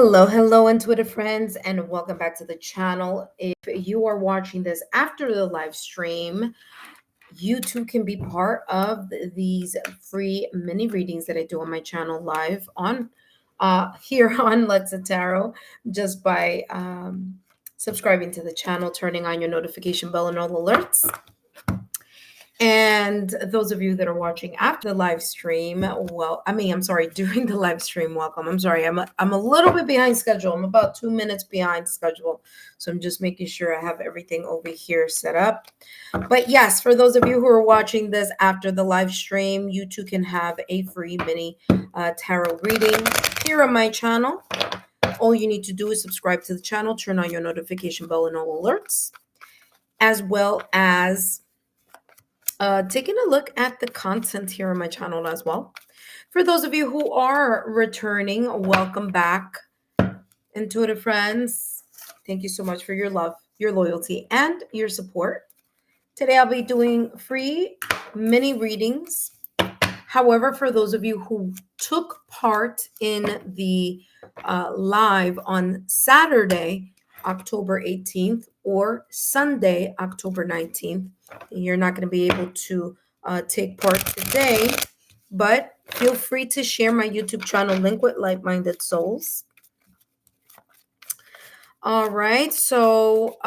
Hello, intuitive friends, and welcome back to the channel. If you are watching this after the live stream, you too can be part of these free mini readings that I do on my channel live on here on Lexa Tarot, just by subscribing to the channel, turning on your notification bell and all alerts. And those of you that are watching after the live stream, during the live stream, welcome. I'm sorry, I'm a little bit behind schedule. I'm about 2 minutes behind schedule. So I'm just making sure I have everything over here set up. But yes, for those of you who are watching this after the live stream, you too can have a free mini tarot reading here on my channel. All you need to do is subscribe to the channel, turn on your notification bell and all alerts, as well as taking a look at the content here on my channel as well. For those of you who are returning, welcome back, intuitive friends. Thank you so much for your love, your loyalty, and your support. Today I'll be doing free mini readings. However, for those of you who took part in the live on Saturday, October 18th, or Sunday, October 19th, you're not going to be able to take part today, but feel free to share my YouTube channel link with like-minded souls. All right. So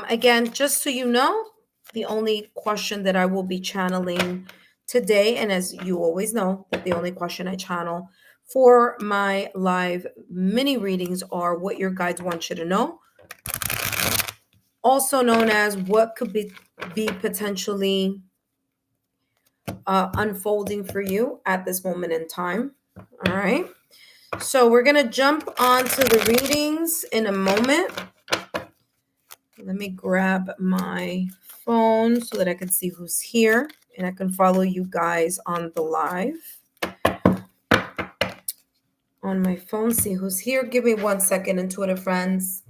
again, just so you know, the only question that I will be channeling today, and as you always know, that the only question I channel for my live mini readings are what your guides want you to know, also known as what could be potentially unfolding for you at this moment in time. All right. So we're going to jump onto the readings in a moment. Let me grab my phone so that I can see who's here and I can follow you guys on the live. On my phone, see who's here. Give me 1 second, intuitive friends.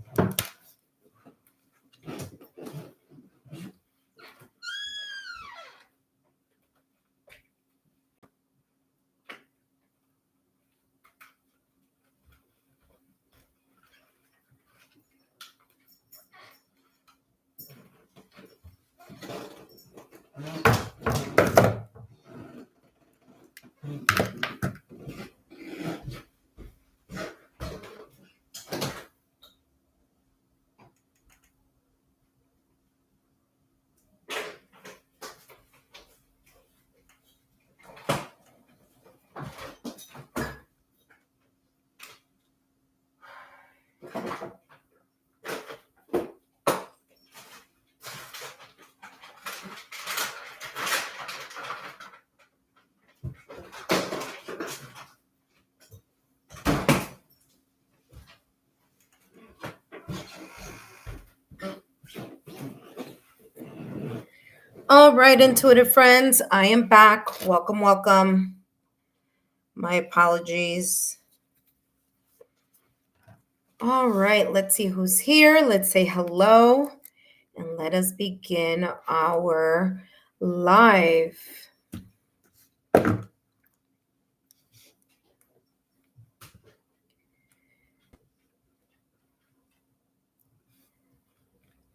All right, intuitive friends, I am back. Welcome. My apologies. All right, let's see who's here. Let's say hello and let us begin our live.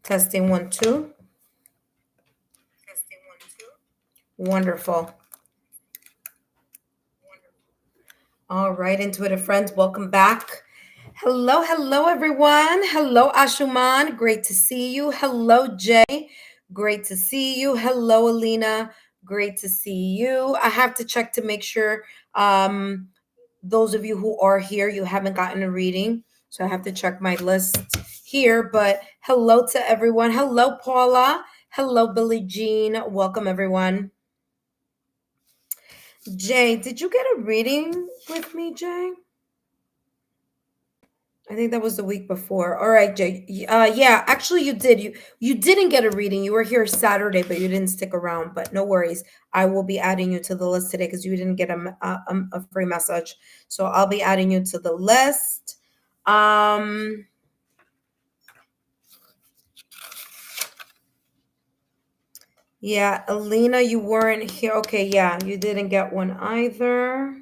Testing 1 2. Wonderful. All right, intuitive friends, welcome back. Hello, everyone. Hello, Ashuman. Great to see you. Hello, Jay. Great to see you. Hello, Alina. Great to see you. I have to check to make sure those of you who are here, you haven't gotten a reading. So I have to check my list here. But hello to everyone. Hello, Paula. Hello, Billie Jean. Welcome, everyone. Jay, did you get a reading with me, Jay? I think that was the week before. All right, Jay. Yeah, actually you did. You didn't get a reading. You were here Saturday, but you didn't stick around. But no worries. I will be adding you to the list today because you didn't get a free message. So I'll be adding you to the list. Yeah, Alina, you weren't here. Okay, yeah, you didn't get one either.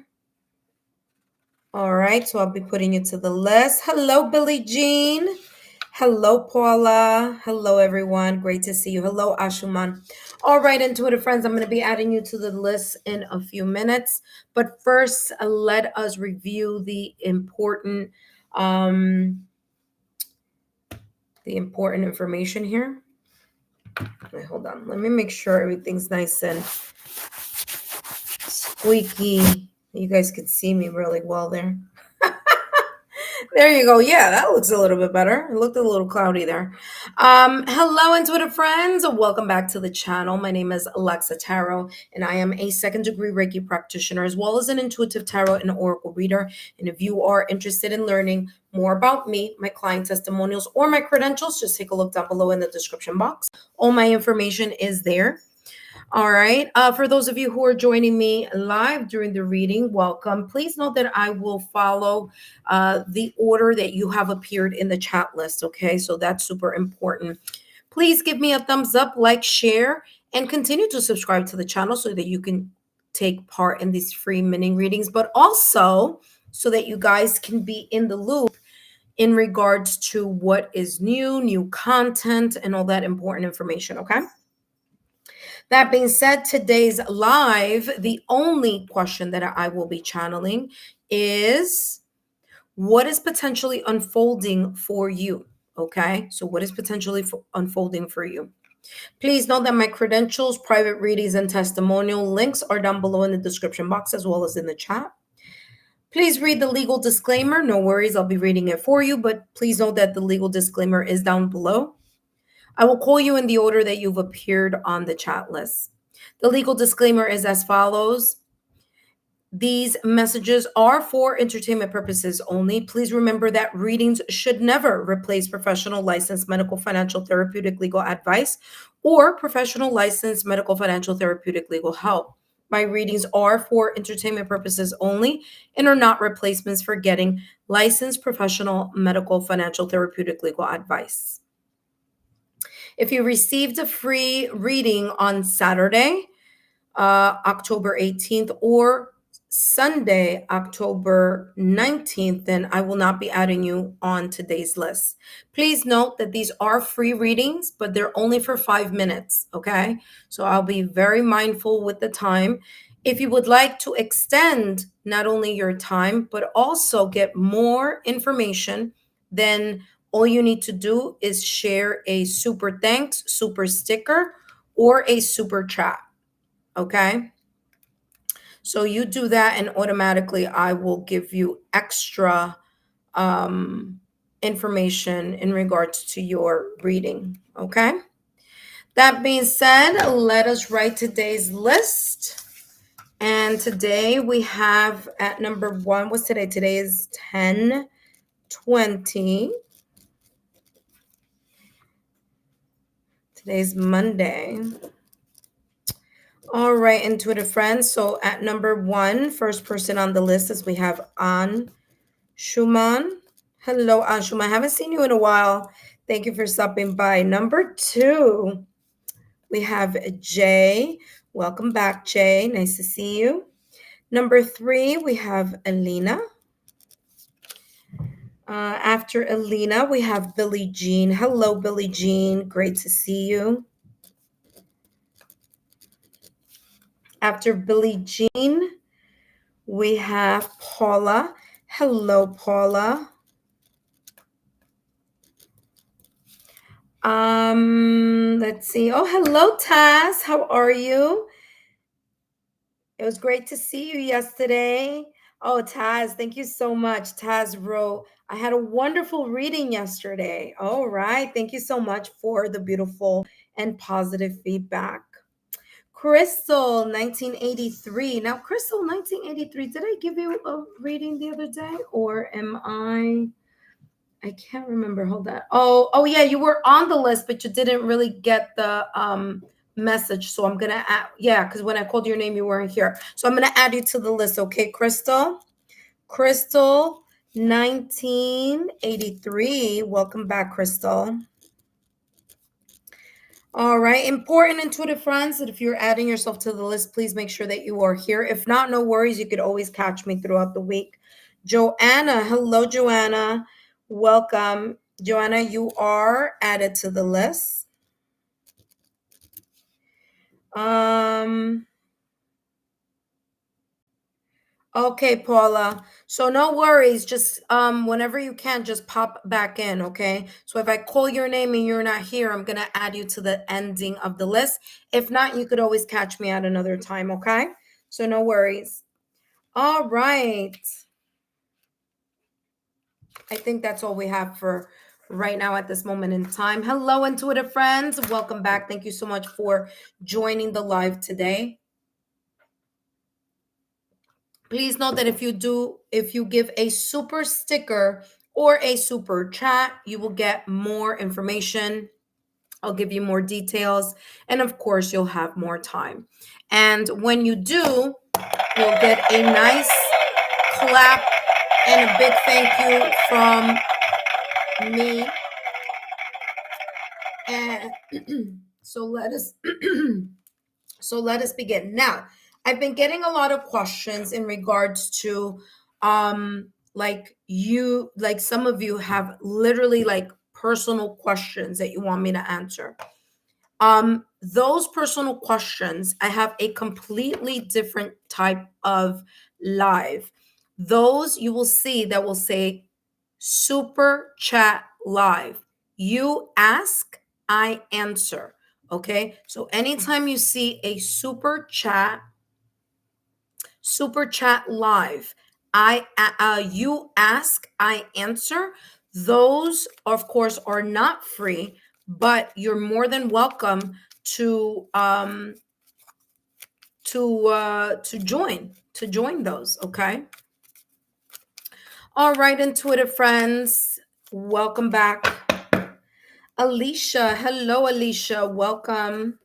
All right, so I'll be putting you to the list. Hello, Billie Jean. Hello, Paula. Hello, everyone. Great to see you. Hello, Ashuman. All right, intuitive friends, I'm going to be adding you to the list in a few minutes. But first, let us review um, the important information here. Wait, hold on. Let me make sure everything's nice and squeaky. You guys could see me really well there. There you go. Yeah, that looks a little bit better. It looked a little cloudy there. Hello, intuitive friends. Welcome back to the channel. My name is Lexa Tarot, and I am a second-degree Reiki practitioner as well as an intuitive tarot and oracle reader. And if you are interested in learning more about me, my client testimonials, or my credentials, just take a look down below in the description box. All my information is there. All right. For those of you who are joining me live during the reading, welcome. Please note that I will follow the order that you have appeared in the chat list. Okay. So that's super important. Please give me a thumbs up, like, share, and continue to subscribe to the channel so that you can take part in these free mini readings, but also so that you guys can be in the loop in regards to what is new content, and all that important information. Okay. That being said, today's live, the only question that I will be channeling is what is potentially unfolding for you? Okay, so what is potentially unfolding for you? Please note that my credentials, private readings, and testimonial links are down below in the description box as well as in the chat. Please read the legal disclaimer. No worries, I'll be reading it for you, but please note that the legal disclaimer is down below. I will call you in the order that you've appeared on the chat list. The legal disclaimer is as follows. These messages are for entertainment purposes only. Please remember that readings should never replace professional licensed medical, financial, therapeutic, legal advice or professional licensed medical, financial, therapeutic, legal help. My readings are for entertainment purposes only and are not replacements for getting licensed professional medical, financial, therapeutic, legal advice. If you received a free reading on Saturday, October 18th, or Sunday, October 19th, then I will not be adding you on today's list. Please note that these are free readings, but they're only for 5 minutes, okay? So I'll be very mindful with the time. If you would like to extend not only your time, but also get more information, then all you need to do is share a super thanks, super sticker, or a super chat. Okay. So you do that and automatically I will give you extra information in regards to your reading. Okay. That being said, let us write today's list. And today we have at number 1, what's today? Today is 10/20. Today's Monday. All right, intuitive friends. So at number 1, first person on the list is we have An Schumann. Hello, An Schumann. I haven't seen you in a while. Thank you for stopping by. Number 2, we have Jay. Welcome back, Jay. Nice to see you. Number 3, we have Alina. After Alina, we have Billie Jean. Hello, Billie Jean. Great to see you. After Billie Jean, we have Paula. Hello, Paula. Let's see. Oh, hello, Taz. How are you? It was great to see you yesterday. Oh, Taz, thank you so much. Taz wrote, I had a wonderful reading yesterday. All right. Thank you so much for the beautiful and positive feedback. Crystal, 1983. Now, Crystal, 1983, did I give you a reading the other day or am I can't remember. Hold on. Oh yeah, you were on the list, but you didn't really get the message. So I'm gonna add, yeah, because when I called your name, you weren't here. So I'm gonna add you to the list, okay, Crystal? Crystal, 1983. Welcome back, Crystal. All right, important intuitive friends, that if you're adding yourself to the list, please make sure that you are here. If not, no worries. You could always catch me throughout the week Joanna. Hello, Joanna. Welcome. Joanna, you are added to the list. Okay, Paula. So no worries. Just whenever you can, just pop back in, okay? So if I call your name and you're not here, I'm gonna add you to the ending of the list. If not, you could always catch me at another time, okay? So no worries. All right. I think that's all we have for right now at this moment in time. Hello, intuitive friends. Welcome back. Thank you so much for joining the live today. Please note that if you give a super sticker or a super chat, you will get more information. I'll give you more details. And of course, you'll have more time. And when you do, you'll get a nice clap and a big thank you from me. And so let us begin. Now, I've been getting a lot of questions in regards to like some of you have literally like personal questions that you want me to answer. Those personal questions, I have a completely different type of live. Those you will see that will say super chat live. You ask, I answer. Okay. So anytime you see a super chat live, you ask, I answer. Those, of course, are not free, but you're more than welcome to join those. Okay. All right, intuitive friends, welcome back. Alicia, hello, Alicia, welcome.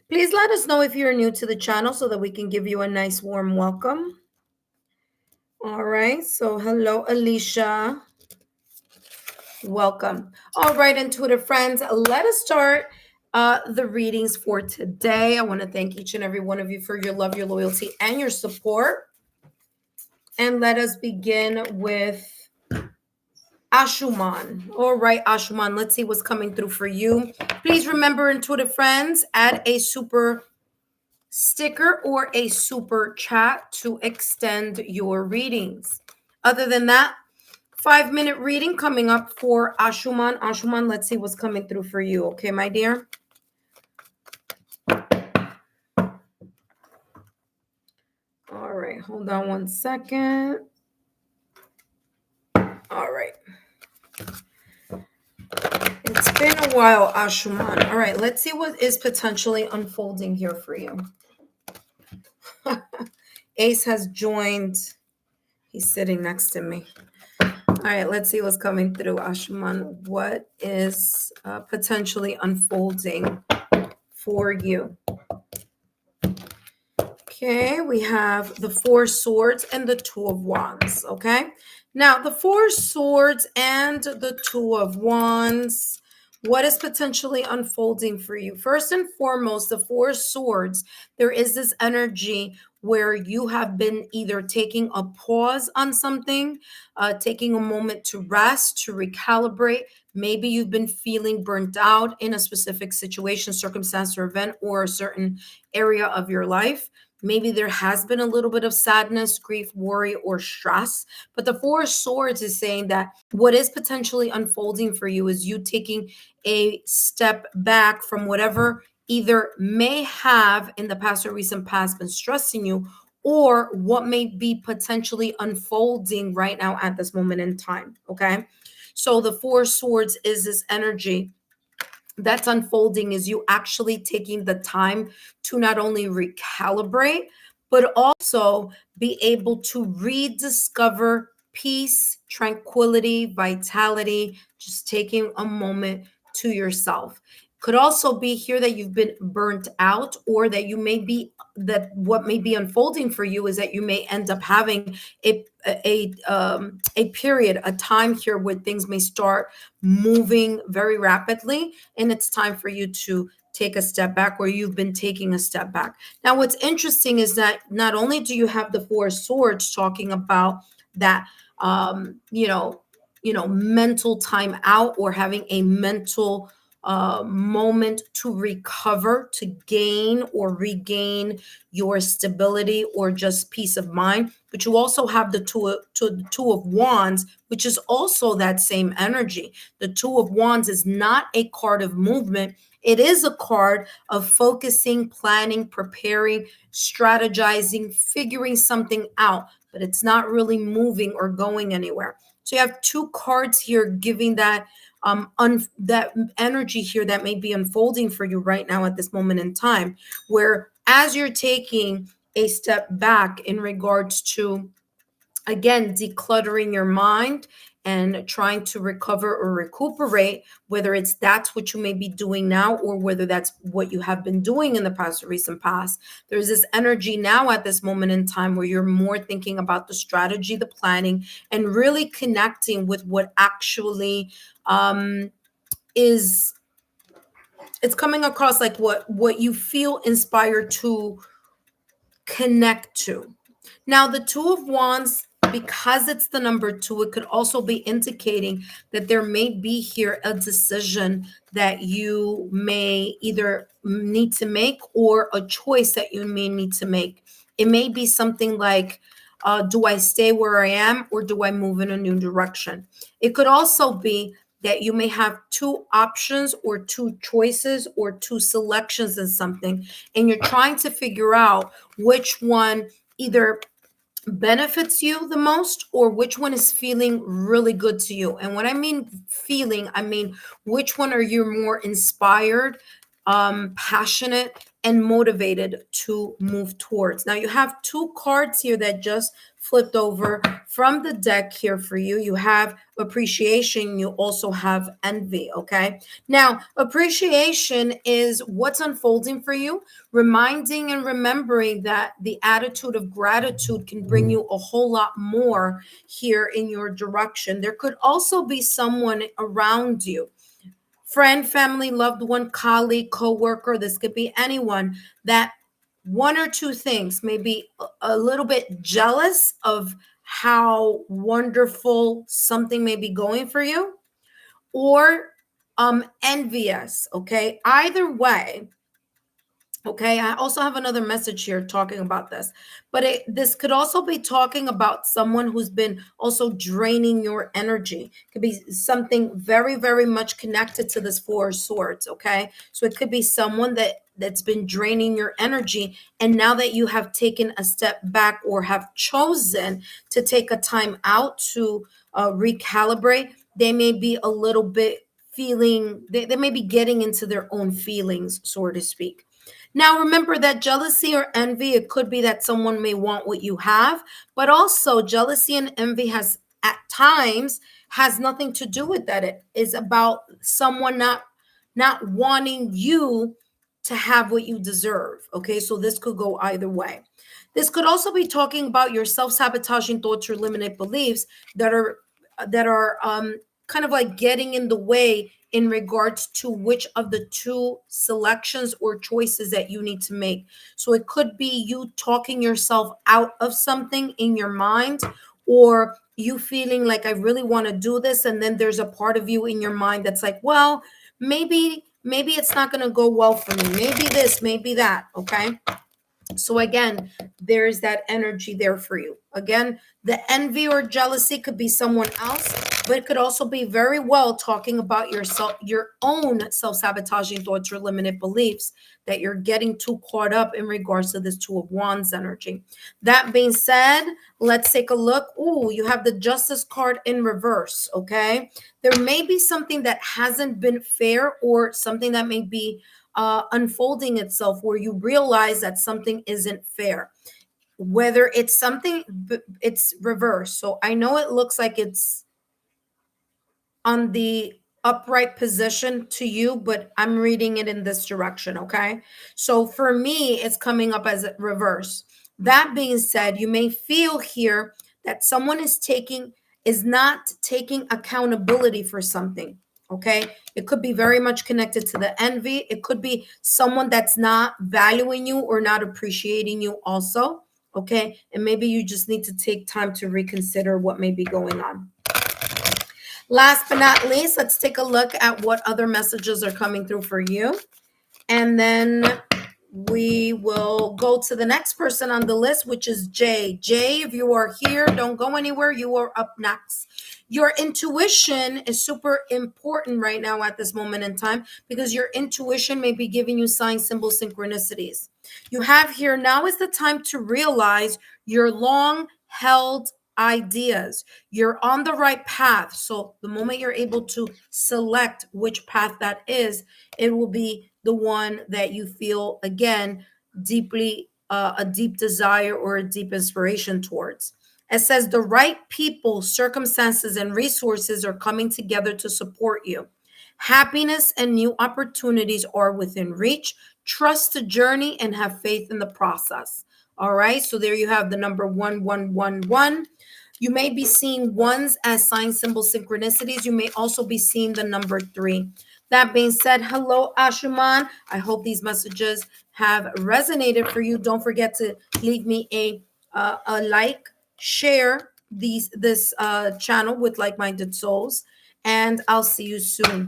Please let us know if you're new to the channel so that we can give you a nice warm welcome. All right, so hello, Alicia. Welcome. All right, intuitive friends, let us start the readings for today. I want to thank each and every one of you for your love, your loyalty, and your support. And let us begin with Ashuman. All right, Ashuman, let's see what's coming through for you. Please remember, intuitive friends, add a super sticker or a super chat to extend your readings. Other than that, 5-minute reading coming up for Ashuman. Ashuman, let's see what's coming through for you. Okay, my dear? All right, hold on one second. All right. It's been a while, Ashuman. All right, let's see what is potentially unfolding here for you. Ace has joined. He's sitting next to me. All right, let's see what's coming through, Ashuman. What is potentially unfolding for you? Okay, we have the Four Swords and the Two of Wands, okay? Now, the Four Swords and the Two of Wands, what is potentially unfolding for you? First and foremost, the Four Swords, there is this energy where you have been either taking a pause on something, taking a moment to rest, to recalibrate. Maybe you've been feeling burnt out in a specific situation, circumstance, or event, or a certain area of your life. Maybe there has been a little bit of sadness, grief, worry, or stress. But the Four Swords is saying that what is potentially unfolding for you is you taking a step back from whatever either may have in the past or recent past been stressing you, or what may be potentially unfolding right now at this moment in time. Okay. So the Four Swords is this energy that's unfolding, is you actually taking the time to not only recalibrate, but also be able to rediscover peace, tranquility, vitality, just taking a moment to yourself. Could also be here that you've been burnt out, or that you may be, that what may be unfolding for you is that you may end up having a period, a time here where things may start moving very rapidly, and it's time for you to take a step back, or you've been taking a step back. Now, what's interesting is that not only do you have the Four Swords talking about that you know, mental time out, or having a mental moment to recover, to gain or regain your stability or just peace of mind. But you also have the two of wands, which is also that same energy. The two of wands is not a card of movement. It is a card of focusing, planning, preparing, strategizing, figuring something out, but it's not really moving or going anywhere. So you have two cards here giving that that energy here that may be unfolding for you right now at this moment in time, where as you're taking a step back in regards to, again, decluttering your mind and trying to recover or recuperate, whether it's that's what you may be doing now or whether that's what you have been doing in the past or recent past. There's this energy now at this moment in time where you're more thinking about the strategy, the planning, and really connecting with what actually is, it's coming across like what you feel inspired to connect to. Now, the Two of Wands, because it's the number two, it could also be indicating that there may be here a decision that you may either need to make or a choice that you may need to make. It may be something like, do I stay where I am or do I move in a new direction? It could also be that you may have two options or two choices or two selections in something, and you're trying to figure out which one either benefits you the most or which one is feeling really good to you. And when I mean feeling, I mean which one are you more inspired, passionate, and motivated to move towards. Now you have two cards here that just flipped over from the deck here for you. You have appreciation, you also have envy. Okay, now appreciation is what's unfolding for you, reminding and remembering that the attitude of gratitude can bring you a whole lot more here in your direction. There could also be someone around you, friend, family, loved one, colleague, coworker. This could be anyone that one or two things, maybe a little bit jealous of how wonderful something may be going for you, or envious. Okay, either way. Okay, I also have another message here talking about this, but this could also be talking about someone who's been also draining your energy. It could be something very, very much connected to this Four of Swords. Okay, so it could be someone that's been draining your energy, and now that you have taken a step back or have chosen to take a time out to recalibrate, they may be a little bit feeling, they may be getting into their own feelings, so to speak. Now, remember that jealousy or envy, it could be that someone may want what you have, but also jealousy and envy has at times has nothing to do with that. It is about someone not wanting you to have what you deserve. Okay, so this could go either way. This could also be talking about your self-sabotaging thoughts or limited beliefs that are kind of like getting in the way in regards to which of the two selections or choices that you need to make. So it could be you talking yourself out of something in your mind, or you feeling like I really want to do this, and then there's a part of you in your mind that's like, well, maybe it's not going to go well for me. Maybe this, maybe that. Okay, so again, there's that energy there for you. Again, the envy or jealousy could be someone else, but it could also be very well talking about yourself, your own self-sabotaging thoughts or limited beliefs that you're getting too caught up in regards to this Two of Wands energy. That being said, let's take a look. Oh, you have the Justice card in reverse. Okay, there may be something that hasn't been fair, or something that may be unfolding itself where you realize that something isn't fair, whether it's something, it's reverse. So I know it looks like it's on the upright position to you, but I'm reading it in this direction. Okay, so for me it's coming up as a reverse. That being said, you may feel here that someone is not taking accountability for something. Okay, it could be very much connected to the envy. It could be someone that's not valuing you or not appreciating you also. Okay. And maybe you just need to take time to reconsider what may be going on. Last but not least, let's take a look at what other messages are coming through for you. And then we will go to the next person on the list, which is Jay. Jay, if you are here, don't go anywhere. You are up next. Your intuition is super important right now at this moment in time, because your intuition may be giving you sign, symbol, synchronicities. You have here, now is the time to realize your long held ideas. You're on the right path. So the moment you're able to select which path that is, it will be the one that you feel, again, deeply, a deep desire or a deep inspiration towards. It says the right people, circumstances, and resources are coming together to support you. Happiness and new opportunities are within reach. Trust the journey and have faith in the process. All right. So there you have the number 1111. You may be seeing ones as sign, symbol, synchronicities. You may also be seeing the number 3. That being said, hello, Ashuman. I hope these messages have resonated for you. Don't forget to leave me a like, share this channel with like-minded souls, and I'll see you soon.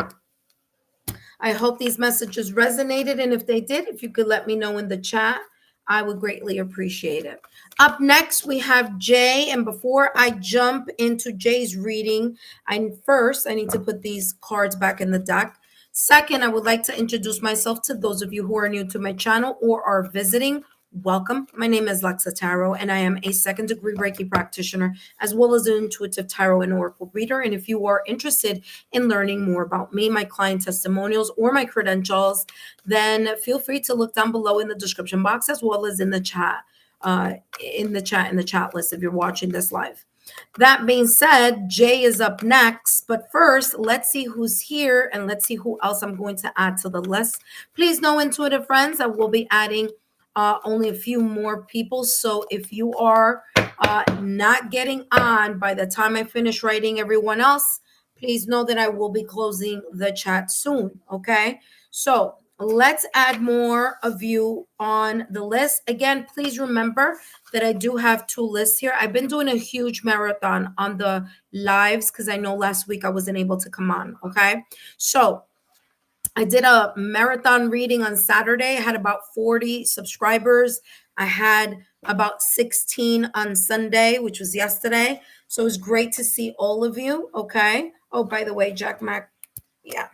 I hope these messages resonated, and if they did, if you could let me know in the chat, I would greatly appreciate it. Up next, we have Jay, and before I jump into Jay's reading, I need to put these cards back in the deck. Second, I would like to introduce myself to those of you who are new to my channel or are visiting. Welcome. My name is Lexa Tarot, and I am a second-degree Reiki practitioner, as well as an intuitive tarot and oracle reader. And if you are interested in learning more about me, my client testimonials, or my credentials, then feel free to look down below in the description box, as well as in the chat, in the chat list if you're watching this live. That being said, Jay is up next. But first, let's see who's here, and let's see who else I'm going to add to the list. Please know, intuitive friends, I will be adding only a few more people. So if you are not getting on by the time I finish writing everyone else, please know that I will be closing the chat soon. Okay. So let's add more of you on the list. Again, please remember that I do have 2 lists here. I've been doing a huge marathon on the lives because I know last week I wasn't able to come on. Okay. So I did a marathon reading on Saturday. I had about 40 subscribers. I had about 16 on Sunday, which was yesterday. So it was great to see all of you. Okay. Oh, by the way, Jack Mac. Yeah,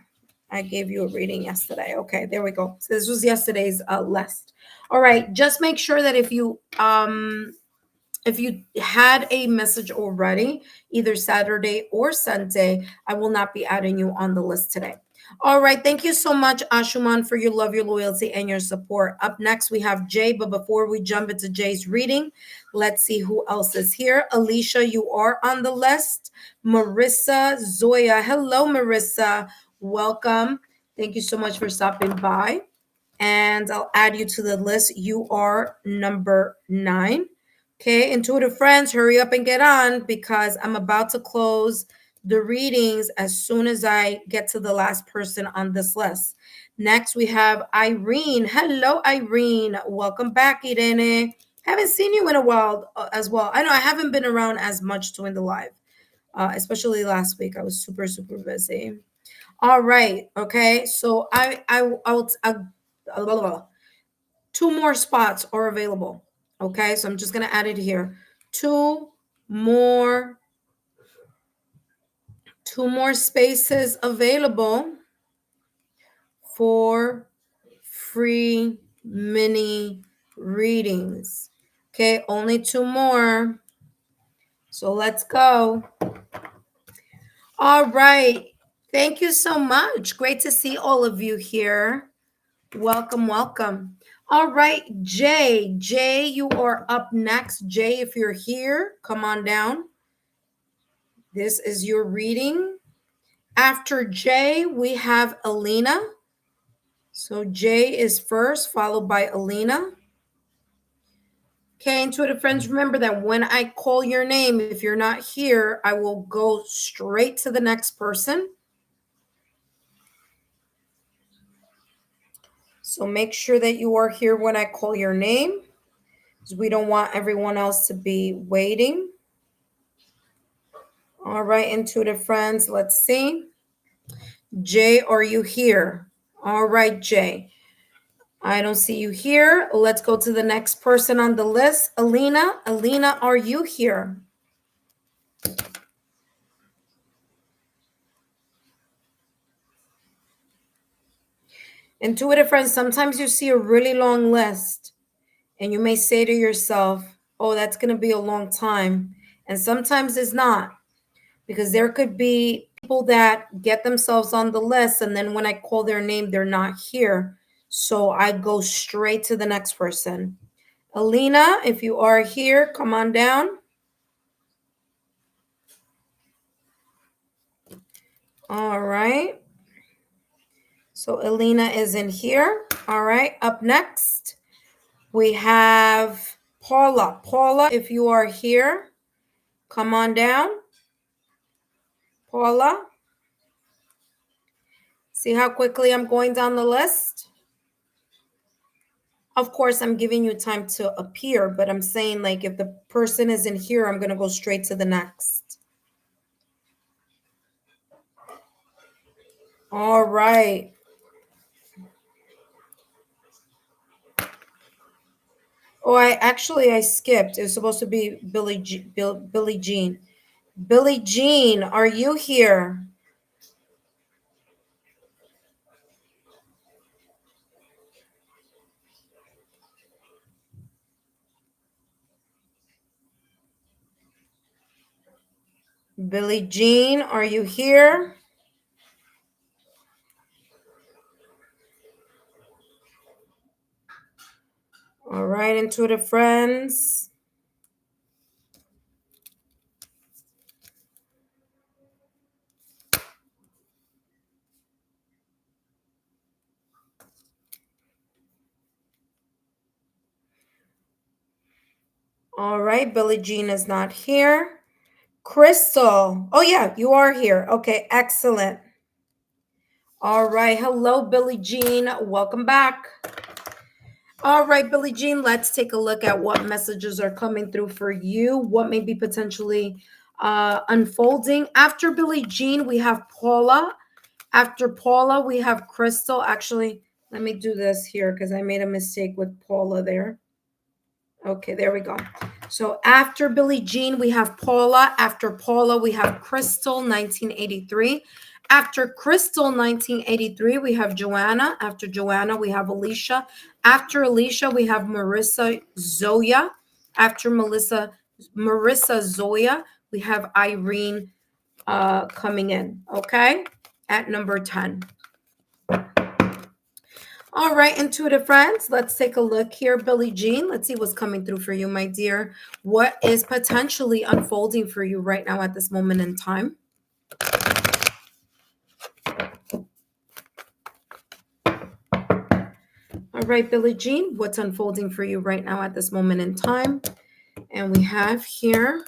I gave you a reading yesterday. Okay, there we go. So this was yesterday's list. All right. Just make sure that if you had a message already, either Saturday or Sunday, I will not be adding you on the list today. All right. Thank you so much, Ashuman, for your love, your loyalty, and your support. Up next, we have Jay. But before we jump into Jay's reading, let's see who else is here. Alicia, you are on the list. Marissa, Zoya. Hello, Marissa. Welcome. Thank you so much for stopping by. And I'll add you to the list. You are number 9. Okay, intuitive friends, hurry up and get on, because I'm about to close the readings as soon as I get to the last person on this list. Next, we have Irene. Hello, Irene. Welcome back, Irene. Haven't seen you in a while as well. I know I haven't been around as much doing the live, especially last week. I was super, super busy. All right. Okay. So I'll 2 more spots are available. Okay, so I'm just going to add it here. 2 more spaces available for free mini readings. Okay, only 2 more. So let's go. All right. Thank you so much. Great to see all of you here. Welcome, welcome. All right, Jay. Jay, you are up next. Jay, if you're here, come on down. This is your reading. After Jay, we have Alina. So Jay is first, followed by Alina. Okay, intuitive friends, remember that when I call your name, if you're not here, I will go straight to the next person. So make sure that you are here when I call your name. because we don't want everyone else to be waiting. All right, intuitive friends, let's see. Jay, are you here? All right, Jay. I don't see you here. Let's go to the next person on the list. Alina. Alina, are you here? Intuitive friends, sometimes you see a really long list and you may say to yourself, oh, that's going to be a long time. And sometimes it's not, because there could be people that get themselves on the list and then when I call their name, they're not here. So I go straight to the next person. Alina, if you are here, come on down. All right. So Alina is in here. All right. Up next, we have Paula. Paula, if you are here, come on down. Paula. See how quickly I'm going down the list? Of course, I'm giving you time to appear, but I'm saying, like, if the person isn't here, I'm going to go straight to the next. All right. Oh, I skipped. It was supposed to be Billie Jean. Billie Jean, are you here? Billie Jean, are you here? All right, intuitive friends. All right, Billie Jean is not here. Crystal. Oh, yeah, you are here. Okay, excellent. All right. Hello, Billie Jean. Welcome back. All right, Billie Jean, let's take a look at what messages are coming through for you. What may be potentially unfolding. After Billie Jean, we have Paula. After Paula, we have Crystal. Actually, let me do this here because I made a mistake with Paula there. Okay, there we go. So after Billie Jean, we have Paula. After Paula, we have Crystal, 1983. After Crystal, 1983, we have Joanna. After Joanna, we have Alicia. After Alicia, we have Marissa Zoya. After Marissa Zoya, we have Irene coming in, okay, at number 10. All right, intuitive friends, let's take a look here. Billie Jean, let's see what's coming through for you, my dear. What is potentially unfolding for you right now at this moment in time? All right, Billie Jean, what's unfolding for you right now at this moment in time? And we have here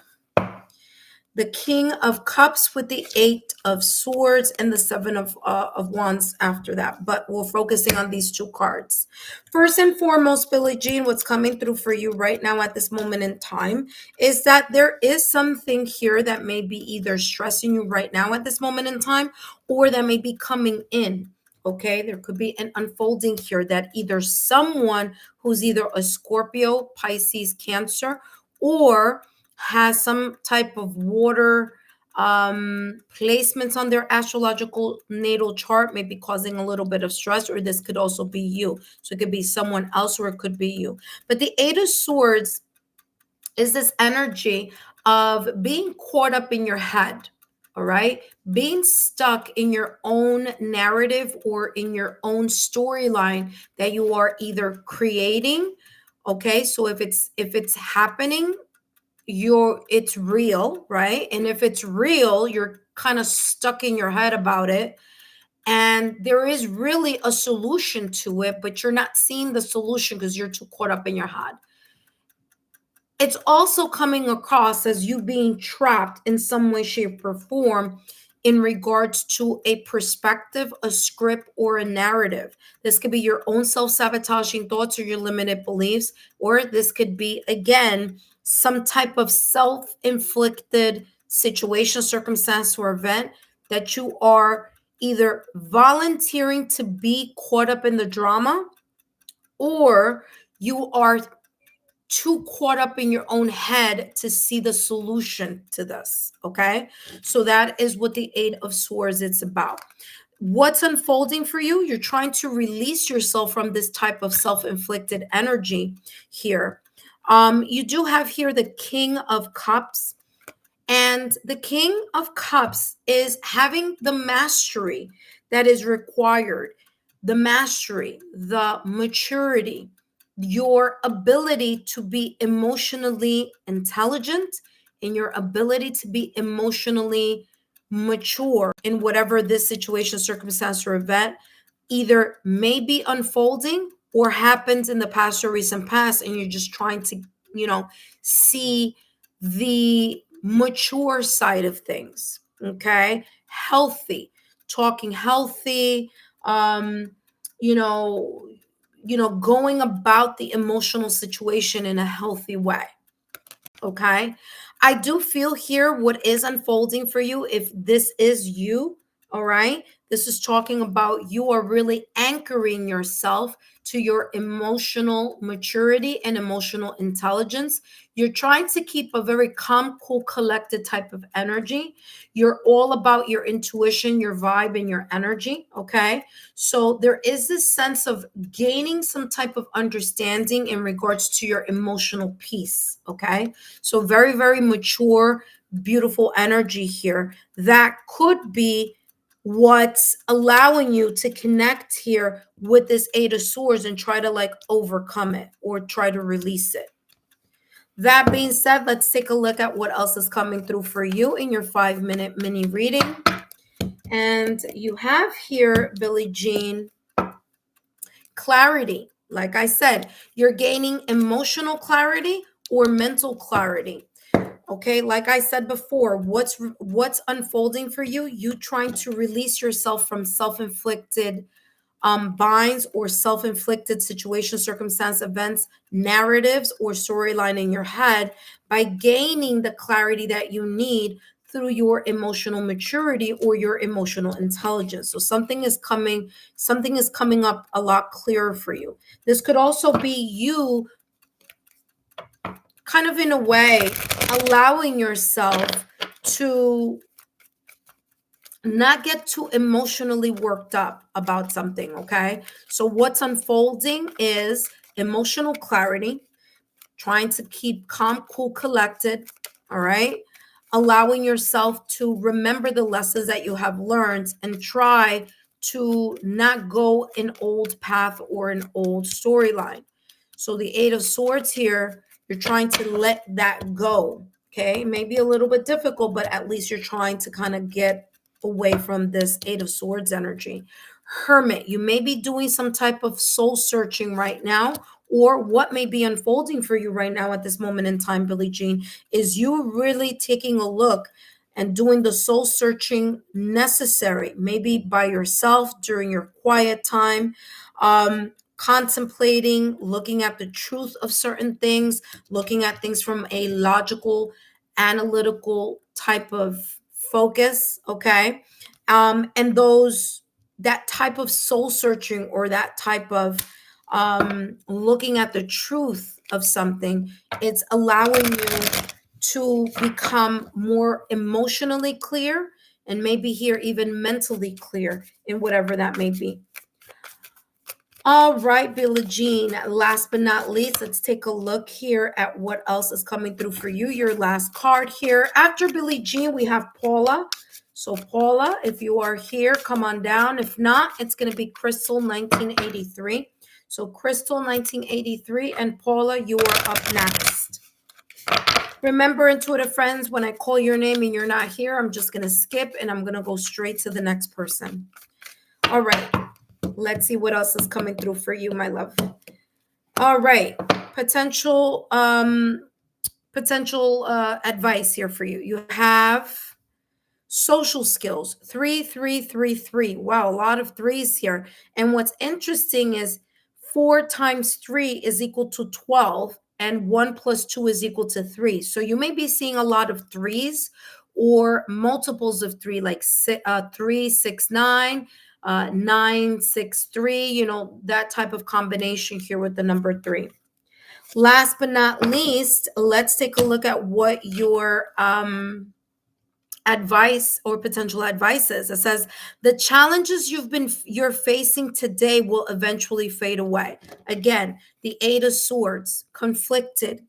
the King of Cups with the Eight of Swords and the Seven of Wands after that. But we're focusing on these two cards. First and foremost, Billie Jean, what's coming through for you right now at this moment in time is that there is something here that may be either stressing you right now at this moment in time or that may be coming in. Okay, there could be an unfolding here that either someone who's either a Scorpio, Pisces, Cancer, or has some type of water placements on their astrological natal chart may be causing a little bit of stress, or this could also be you. So it could be someone else or it could be you. But the Eight of Swords is this energy of being caught up in your head. All right, being stuck in your own narrative or in your own storyline that you are either creating. Okay, so if it's happening, it's real, right? And if it's real, you're kind of stuck in your head about it, and there is really a solution to it, but you're not seeing the solution because you're too caught up in your head. It's also coming across as you being trapped in some way, shape, or form in regards to a perspective, a script, or a narrative. This could be your own self-sabotaging thoughts or your limited beliefs, or this could be, again, some type of self-inflicted situation, circumstance, or event that you are either volunteering to be caught up in the drama, or you are too caught up in your own head to see the solution to this. Okay. So that is what the Eight of Swords it's about. What's unfolding for you? You're trying to release yourself from this type of self-inflicted energy here. You do have here the King of Cups. And the King of Cups is having the mastery that is required, the mastery, the maturity, your ability to be emotionally intelligent, and your ability to be emotionally mature in whatever this situation, circumstance, or event either may be unfolding or happens in the past or recent past. And you're just trying to, see the mature side of things. Okay. Healthy, talking healthy, you know, going about the emotional situation in a healthy way. Okay. I do feel here what is unfolding for you. If this is you, all right, this is talking about you are really anchoring yourself to your emotional maturity and emotional intelligence. You're trying to keep a very calm, cool, collected type of energy. You're all about your intuition, your vibe, and your energy. Okay. So there is this sense of gaining some type of understanding in regards to your emotional peace. Okay. So very, very mature, beautiful energy here that could be what's allowing you to connect here with this Eight of Swords and try to like overcome it or try to release it. That being said, let's take a look at what else is coming through for you in your 5-minute mini reading. And you have here, Billie Jean, clarity. Like I said, you're gaining emotional clarity or mental clarity. Okay, like I said before, what's unfolding for you? You trying to release yourself from self-inflicted binds or self-inflicted situation, circumstance, events, narratives, or storyline in your head by gaining the clarity that you need through your emotional maturity or your emotional intelligence. So something is coming up a lot clearer for you. This could also be you kind of in a way allowing yourself to not get too emotionally worked up about something. Okay. So what's unfolding is emotional clarity, trying to keep calm, cool, collected. All right. Allowing yourself to remember the lessons that you have learned and try to not go an old path or an old storyline. So the Eight of Swords here, you're trying to let that go. Okay. Maybe a little bit difficult, but at least you're trying to kind of get away from this Eight of Swords energy. Hermit, you may be doing some type of soul searching right now, or what may be unfolding for you right now at this moment in time, Billie Jean, is you really taking a look and doing the soul searching necessary, maybe by yourself during your quiet time, contemplating, looking at the truth of certain things, looking at things from a logical, analytical type of focus. Okay. And that type of soul searching or that type of looking at the truth of something, it's allowing you to become more emotionally clear and maybe here even mentally clear in whatever that may be. All right, Billie Jean, last but not least, let's take a look here at what else is coming through for you. Your last card here. After Billie Jean, we have Paula. So Paula, if you are here, come on down. If not, it's going to be Crystal 1983. So Crystal 1983 and Paula, you are up next. Remember, intuitive friends, when I call your name and you're not here, I'm just going to skip and I'm going to go straight to the next person. All right. Let's see what else is coming through for you, my love. All right. Potential advice here for you. You have Social skills, 3, 3, 3, 3. Wow, a lot of threes here. And what's interesting is 4 times 3 is equal to 12, and 1 plus 2 is equal to 3. So you may be seeing a lot of threes or multiples of 3, like 3, 6, 9, 9, 6, 3, that type of combination here with the number 3. Last but not least, let's take a look at what your advice or potential advices. It says the challenges you're facing today will eventually fade away. Again, the 8 of Swords, conflicted,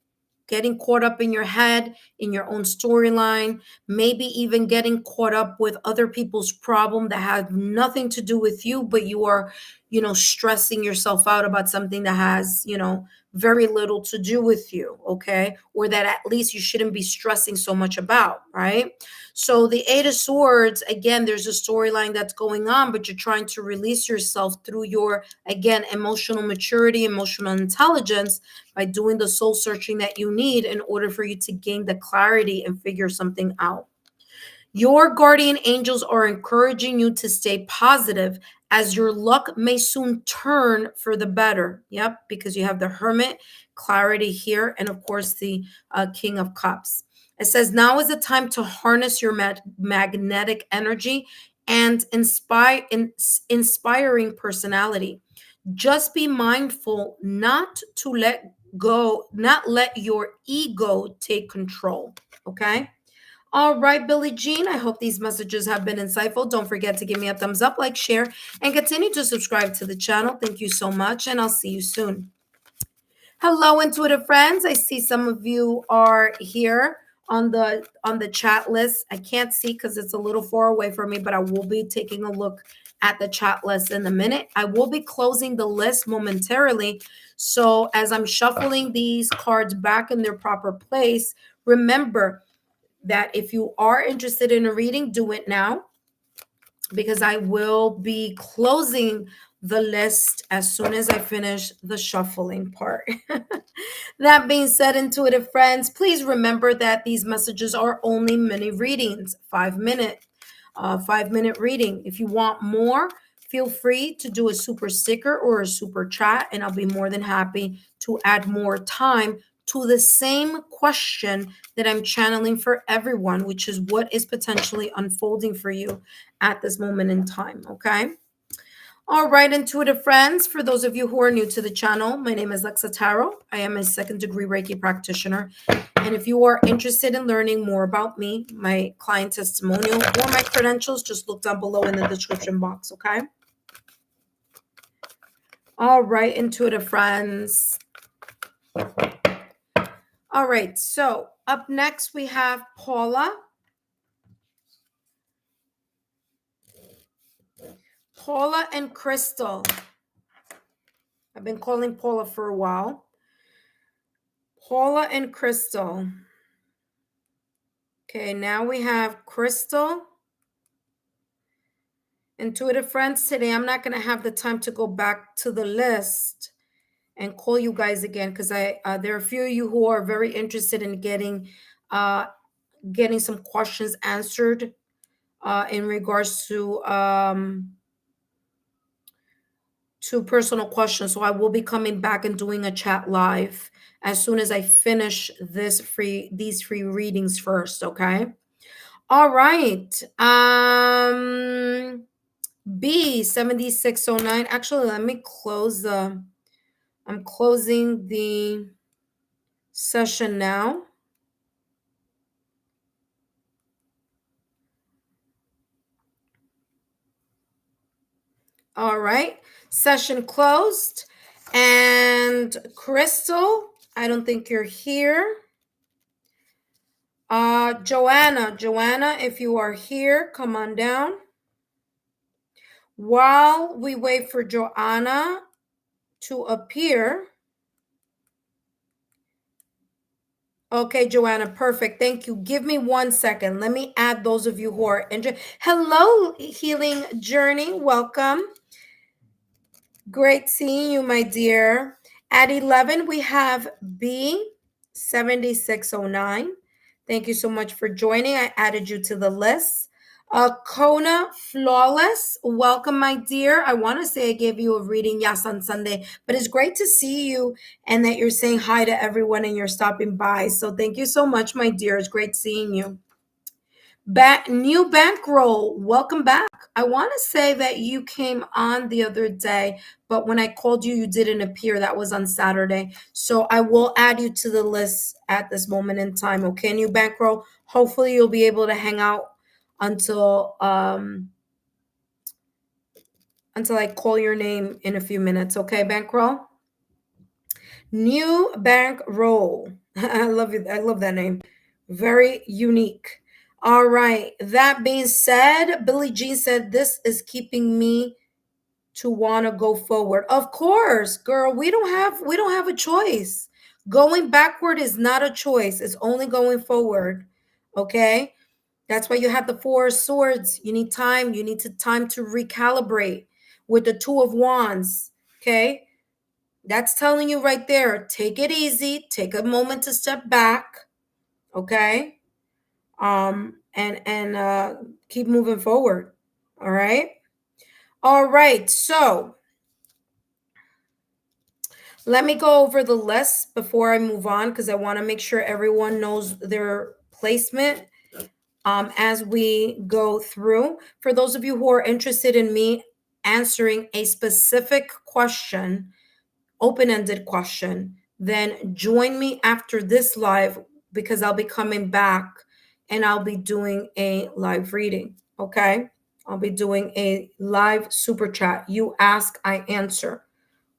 getting caught up in your head, in your own storyline, maybe even getting caught up with other people's problem that have nothing to do with you, but you are, stressing yourself out about something that has, very little to do with you, okay? Or that at least you shouldn't be stressing so much about, right? So the 8 of Swords, again, there's a storyline that's going on, but you're trying to release yourself through your, again, emotional maturity, emotional intelligence by doing the soul searching that you need in order for you to gain the clarity and figure something out. Your guardian angels are encouraging you to stay positive as your luck may soon turn for the better. Yep, because you have the Hermit, clarity here, and of course the King of Cups. It says now is the time to harness your magnetic energy and inspiring personality. Just be mindful not to not let your ego take control. Okay. All right, Billie Jean, I hope these messages have been insightful. Don't forget to give me a thumbs up, like, share, and continue to subscribe to the channel. Thank you so much, and I'll see you soon. Hello, intuitive friends. I see some of you are here on the chat list. I can't see because it's a little far away from me, but I will be taking a look at the chat list in a minute. I will be closing the list momentarily. So as I'm shuffling these cards back in their proper place, remember that if you are interested in a reading, do it now, because I will be closing the list as soon as I finish the shuffling part. That being said, intuitive friends, please remember that these messages are only mini readings, 5 minute, 5 minute reading. If you want more, feel free to do a super sticker or a super chat, and I'll be more than happy to add more time to the same question that I'm channeling for everyone, which is what is potentially unfolding for you at this moment in time, okay? All right, intuitive friends, for those of you who are new to the channel, my name is Lexa Tarot. I am a second-degree Reiki practitioner. And if you are interested in learning more about me, my client testimonial, or my credentials, just look down below in the description box, okay? All right, intuitive friends. All right, so up next we have Paula. Paula and Crystal. I've been calling Paula for a while. Paula and Crystal. Okay, now we have Crystal. Intuitive friends, today I'm not going to have the time to go back to the list and call you guys again, because there are a few of you who are very interested in getting some questions answered in regards to personal questions. So I will be coming back and doing a chat live as soon as I finish these free readings first, okay? All right. B7609. Actually, let me close I'm closing the session now. All right. Session closed. And Crystal, I don't think you're here. Joanna, if you are here, come on down. While we wait for Joanna to appear. Okay, Joanna, perfect. Thank you. Give me 1 second. Let me add those of you who are interested. Hello, Healing Journey. Welcome. Great seeing you, my dear. At 11, we have B7609. Thank you so much for joining. I added you to the list. Kona Flawless, welcome, my dear. I want to say I gave you a reading, yes, on Sunday, but it's great to see you and that you're saying hi to everyone and you're stopping by. So thank you so much, my dear. It's great seeing you. New bankroll, welcome back. I want to say that you came on the other day, but when I called you, you didn't appear. That was on Saturday. So I will add you to the list at this moment in time. Okay, new bankroll. Hopefully you'll be able to hang out until I call your name in a few minutes. Okay, bankroll. New bankroll. I love you. I love that name. Very unique. All right. That being said, Billie Jean said this is keeping me to want to go forward. Of course, girl, we don't have a choice. Going backward is not a choice. It's only going forward. Okay? That's why you have the four swords. You need time. You need time to recalibrate with the two of wands. Okay? That's telling you right there. Take it easy. Take a moment to step back. Okay? And keep moving forward. All right? All right. So, let me go over the list before I move on because I want to make sure everyone knows their placement as we go through. For those of you who are interested in me answering a specific question, open-ended question, then join me after this live because I'll be coming back and I'll be doing a live reading. Okay? I'll be doing a live super chat. You ask, I answer.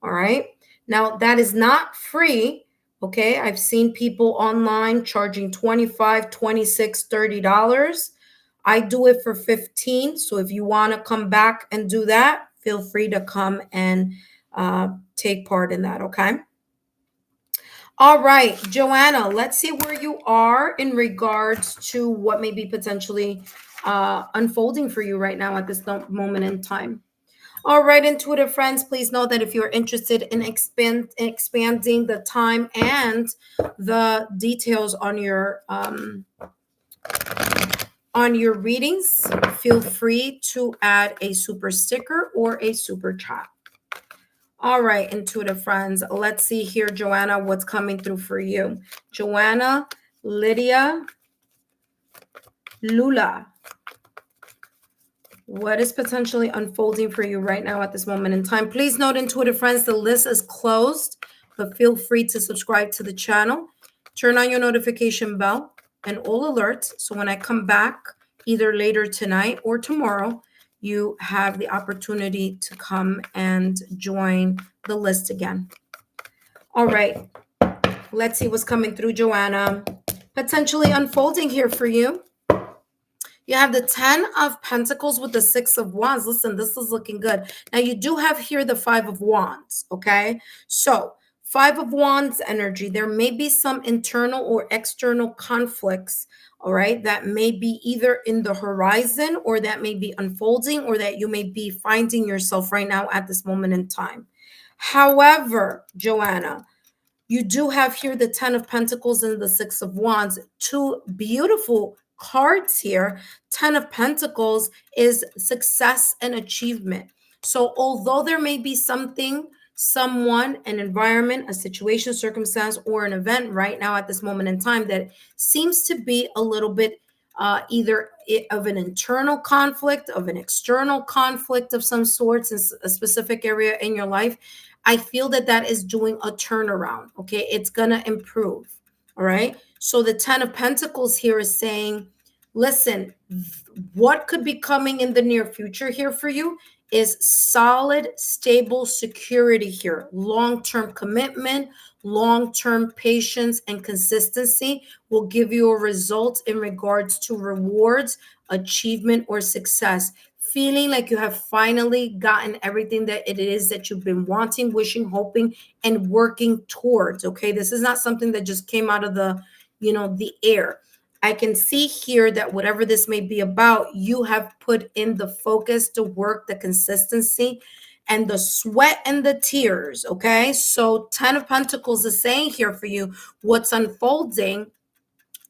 All right. Now, that is not free. Okay. I've seen people online charging $25, $26, $30. I do it for 15. So if you want to come back and do that, feel free to come and take part in that. Okay. All right, Joanna, let's see where you are in regards to what may be potentially unfolding for you right now at this moment in time. All right, intuitive friends, please know that if you're interested in expanding the time and the details on your readings, feel free to add a super sticker or a super chat. All right, intuitive friends, let's see here, Joanna, what's coming through for you. Joanna, Lydia, Lula. What is potentially unfolding for you right now at this moment in time? Please note, intuitive friends, the list is closed, but feel free to subscribe to the channel. Turn on your notification bell and all alerts. So when I come back, either later tonight or tomorrow, you have the opportunity to come and join the list again. All right. Let's see what's coming through, Joanna. Potentially unfolding here for you. You have the 10 of Pentacles with the 6 of Wands. Listen, this is looking good. Now, you do have here the 5 of Wands, okay? So, 5 of Wands energy. There may be some internal or external conflicts, all right, that may be either in the horizon or that may be unfolding or that you may be finding yourself right now at this moment in time. However, Joanna, you do have here the 10 of Pentacles and the 6 of Wands, two beautiful cards here. 10 of Pentacles is success and achievement. So although there may be something, someone, an environment, a situation, circumstance, or an event right now at this moment in time that seems to be a little bit either of an internal conflict, of an external conflict of some sorts in a specific area in your life, I feel that that is doing a turnaround. Okay. It's going to improve. All right. So the 10 of Pentacles here is saying, listen, what could be coming in the near future here for you is solid, stable security here, long-term commitment, long-term patience and consistency will give you a result in regards to rewards, achievement, or success. Feeling like you have finally gotten everything that it is that you've been wanting, wishing, hoping, and working towards. Okay. This is not something that just came out of the air. I can see here that whatever this may be about, you have put in the focus, the work, the consistency, and the sweat and the tears. Okay. So 10 of Pentacles is saying here for you, what's unfolding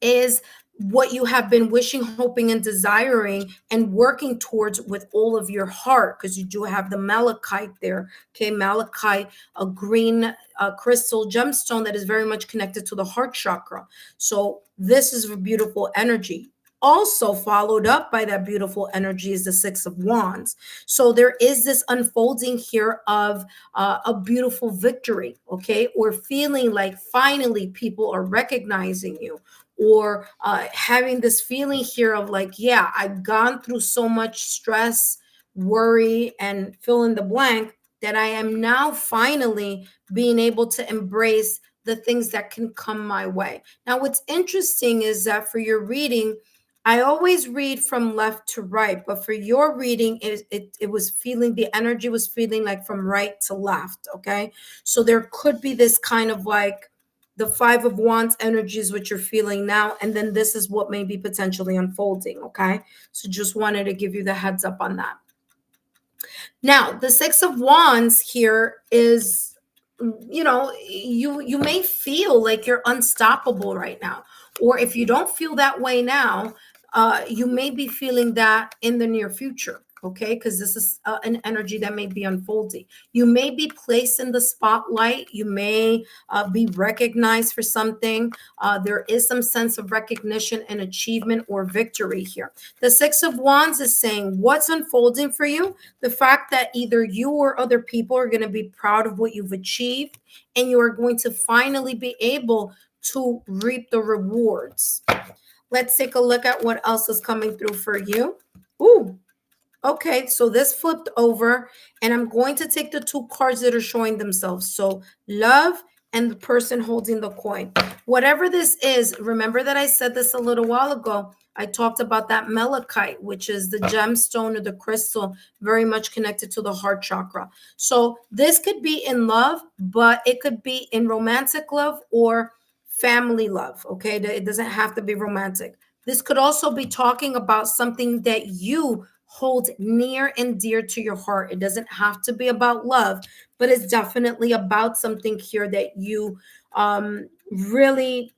is what you have been wishing, hoping, and desiring and working towards with all of your heart, because you do have the malachite there. Okay, malachite, a green crystal gemstone that is very much connected to the heart chakra. So this is a beautiful energy. Also followed up by that beautiful energy is the Six of Wands. So there is this unfolding here of a beautiful victory, okay, or feeling like finally people are recognizing you, or having this feeling here of like, yeah, I've gone through so much stress, worry, and fill in the blank, that I am now finally being able to embrace the things that can come my way. Now, what's interesting is that for your reading, I always read from left to right, but for your reading, it was feeling, the energy was feeling like from right to left, okay? So there could be this kind of like the Five of Wands energy is what you're feeling now, and then this is what may be potentially unfolding, okay? So just wanted to give you the heads up on that. Now, the Six of Wands here is, you may feel like you're unstoppable right now, or if you don't feel that way now, you may be feeling that in the near future, okay? Because this is an energy that may be unfolding. You may be placed in the spotlight. You may be recognized for something. There is some sense of recognition and achievement or victory here. The Six of Wands is saying what's unfolding for you, the fact that either you or other people are going to be proud of what you've achieved, and you are going to finally be able to reap the rewards. Let's take a look at what else is coming through for you. Ooh, okay, so this flipped over, and I'm going to take the two cards that are showing themselves. So love and the person holding the coin. Whatever this is, remember that I said this a little while ago. I talked about that malachite, which is the gemstone or the crystal, very much connected to the heart chakra. So this could be in love, but it could be in romantic love or family love, okay? It doesn't have to be romantic. This could also be talking about something that you hold near and dear to your heart. It doesn't have to be about love, but it's definitely about something here that you really,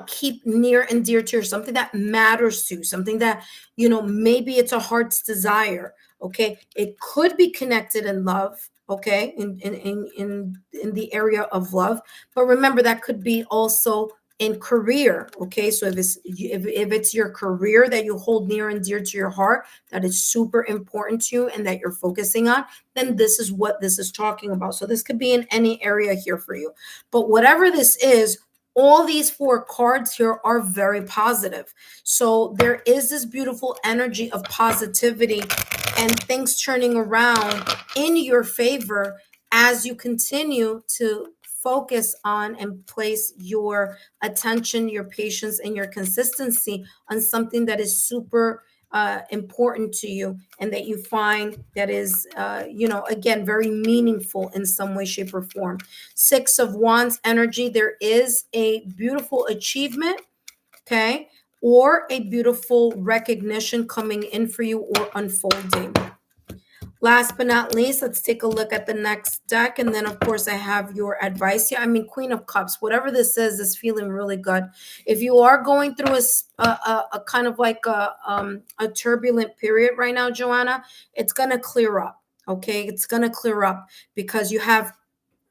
keep near and dear to you, something that matters to you, something that, maybe it's a heart's desire. Okay. It could be connected in love. Okay. In the area of love. But remember, that could be also in career. Okay. So if it's your career that you hold near and dear to your heart, that is super important to you and that you're focusing on, then this is what this is talking about. So this could be in any area here for you. But whatever this is, all these four cards here are very positive. So there is this beautiful energy of positivity and things turning around in your favor as you continue to focus on and place your attention, your patience, and your consistency on something that is super important to you and that you find that is, again, very meaningful in some way, shape, or form. Six of Wands energy, there is a beautiful achievement, okay, or a beautiful recognition coming in for you or unfolding. Last but not least, let's take a look at the next deck. And then, of course, I have your advice here. I mean, Queen of Cups, whatever this is feeling really good. If you are going through a kind of like a turbulent period right now, Joanna, it's going to clear up. Okay, it's going to clear up because you have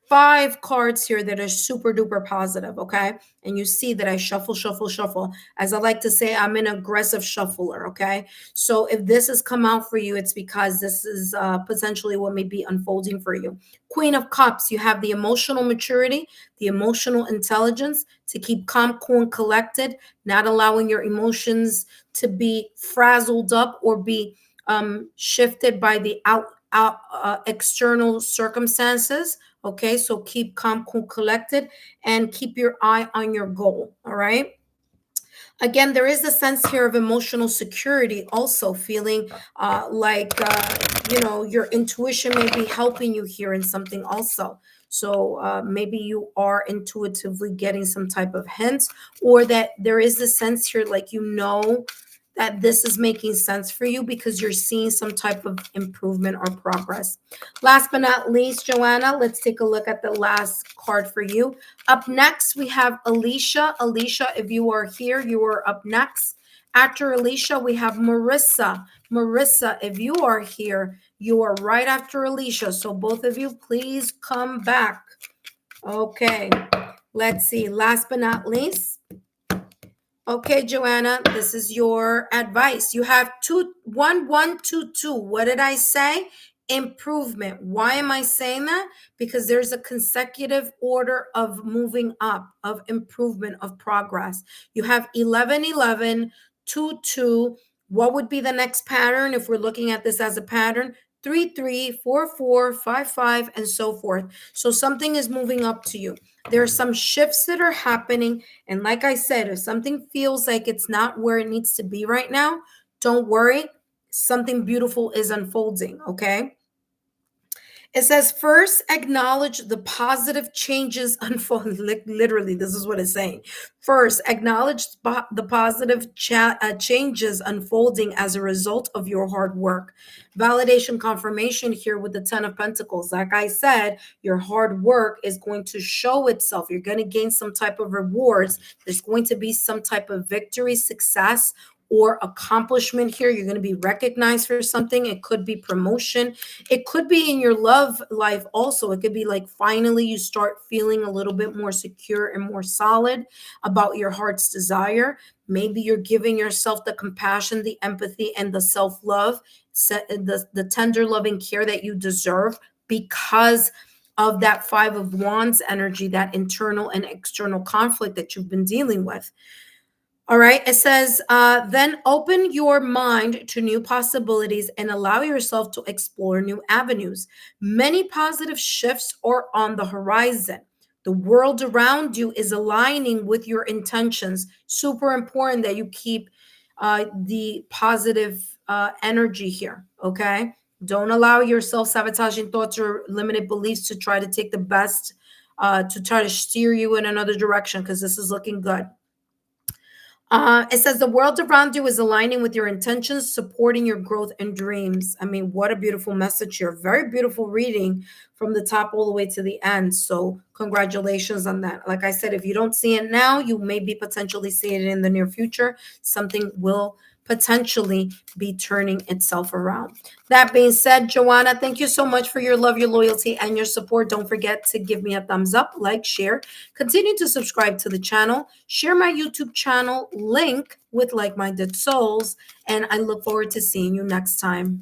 5 cards here that are super duper positive, okay? And you see that I shuffle, shuffle, shuffle. As I like to say, I'm an aggressive shuffler, okay? So if this has come out for you, it's because this is potentially what may be unfolding for you. Queen of Cups, you have the emotional maturity, the emotional intelligence to keep calm, cool, and collected, not allowing your emotions to be frazzled up or be shifted by the external circumstances. Okay, so keep calm, cool, collected, and keep your eye on your goal. All right. Again, there is a sense here of emotional security, also feeling your intuition may be helping you here in something also. So maybe you are intuitively getting some type of hints, or that there is a sense here like that this is making sense for you because you're seeing some type of improvement or progress. Last but not least, Joanna, let's take a look at the last card for you. Up next, we have Alicia. Alicia, if you are here, you are up next. After Alicia, we have Marissa. Marissa, if you are here, you are right after Alicia. So both of you, please come back. Okay, let's see. Last but not least, okay, Joanna, this is your advice. You have 1 1 2 2. What did I say? Improvement. Why am I saying that? Because there's a consecutive order of moving up, of improvement, of progress. You have 11 11 2 2. What would be the next pattern if we're looking at this as a pattern? 3 3 4 4 5 5, and so forth. So something is moving up to you. There are some shifts that are happening. And like I said, if something feels like it's not where it needs to be right now, don't worry. Something beautiful is unfolding, okay? It says, first, acknowledge the positive changes unfolding. Literally, this is what it's saying. First, acknowledge the positive changes unfolding as a result of your hard work. Validation confirmation here with the Ten of Pentacles. Like I said, your hard work is going to show itself. You're going to gain some type of rewards. There's going to be some type of victory, success, or accomplishment here. You're going to be recognized for something. It could be promotion. It could be in your love life also. It could be like finally you start feeling a little bit more secure and more solid about your heart's desire. Maybe you're giving yourself the compassion, the empathy, and the self-love, the tender loving care that you deserve because of that Five of Wands energy, that internal and external conflict that you've been dealing with. All right. It says, then open your mind to new possibilities and allow yourself to explore new avenues. Many positive shifts are on the horizon. The world around you is aligning with your intentions. Super important that you keep the positive energy here. Okay. Don't allow your self sabotaging thoughts or limited beliefs to try to take the best, to try to steer you in another direction because this is looking good. It says the world around you is aligning with your intentions, supporting your growth and dreams. I mean, what a beautiful message here. Very beautiful reading from the top all the way to the end. So congratulations on that. Like I said, if you don't see it now, you may be potentially seeing it in the near future. Something will potentially be turning itself around. That being said, Joanna, thank you so much for your love, your loyalty, and your support. Don't forget to give me a thumbs up, like, share. Continue to subscribe to the channel. Share my YouTube channel link with like-minded souls. And I look forward to seeing you next time.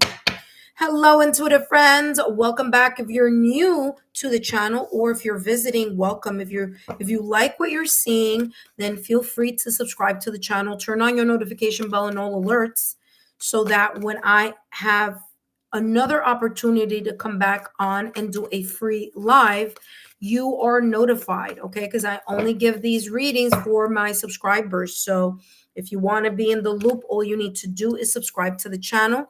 Hello, intuitive friends. Welcome back. If you're new to the channel or if you're visiting, welcome. If you like what you're seeing, then feel free to subscribe to the channel. Turn on your notification bell and all alerts so that when I have another opportunity to come back on and do a free live, you are notified, okay? Because I only give these readings for my subscribers. So if you want to be in the loop, all you need to do is subscribe to the channel.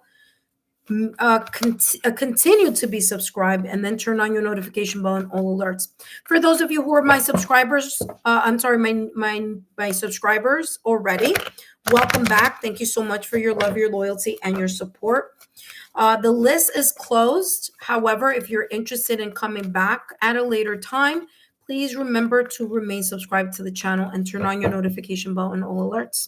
Continue to be subscribed and then turn on your notification bell and all alerts. For those of you who are my subscribers, my subscribers already, welcome back. Thank you so much for your love, your loyalty, and your support. The list is closed. However, if you're interested in coming back at a later time, please remember to remain subscribed to the channel and turn on your notification bell and all alerts.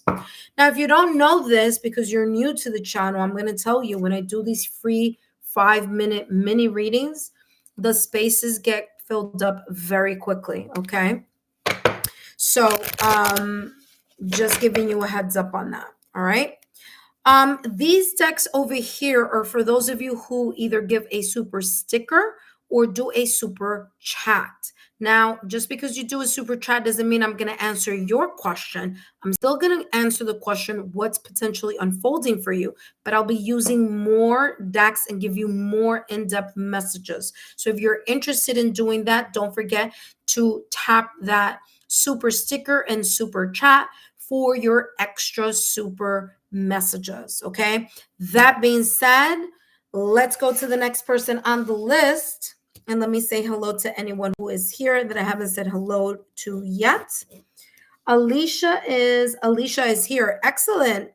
Now, if you don't know this because you're new to the channel, I'm going to tell you when I do these free 5-minute mini readings, the spaces get filled up very quickly, okay? So just giving you a heads up on that, all right? These decks over here are for those of you who either give a super sticker or do a super chat. Now, just because you do a super chat doesn't mean I'm going to answer your question. I'm still going to answer the question, what's potentially unfolding for you, but I'll be using more decks and give you more in-depth messages. So if you're interested in doing that, don't forget to tap that super sticker and super chat for your extra super messages. Okay. That being said, let's go to the next person on the list. And let me say hello to anyone who is here that I haven't said hello to yet. Alicia is here. Excellent.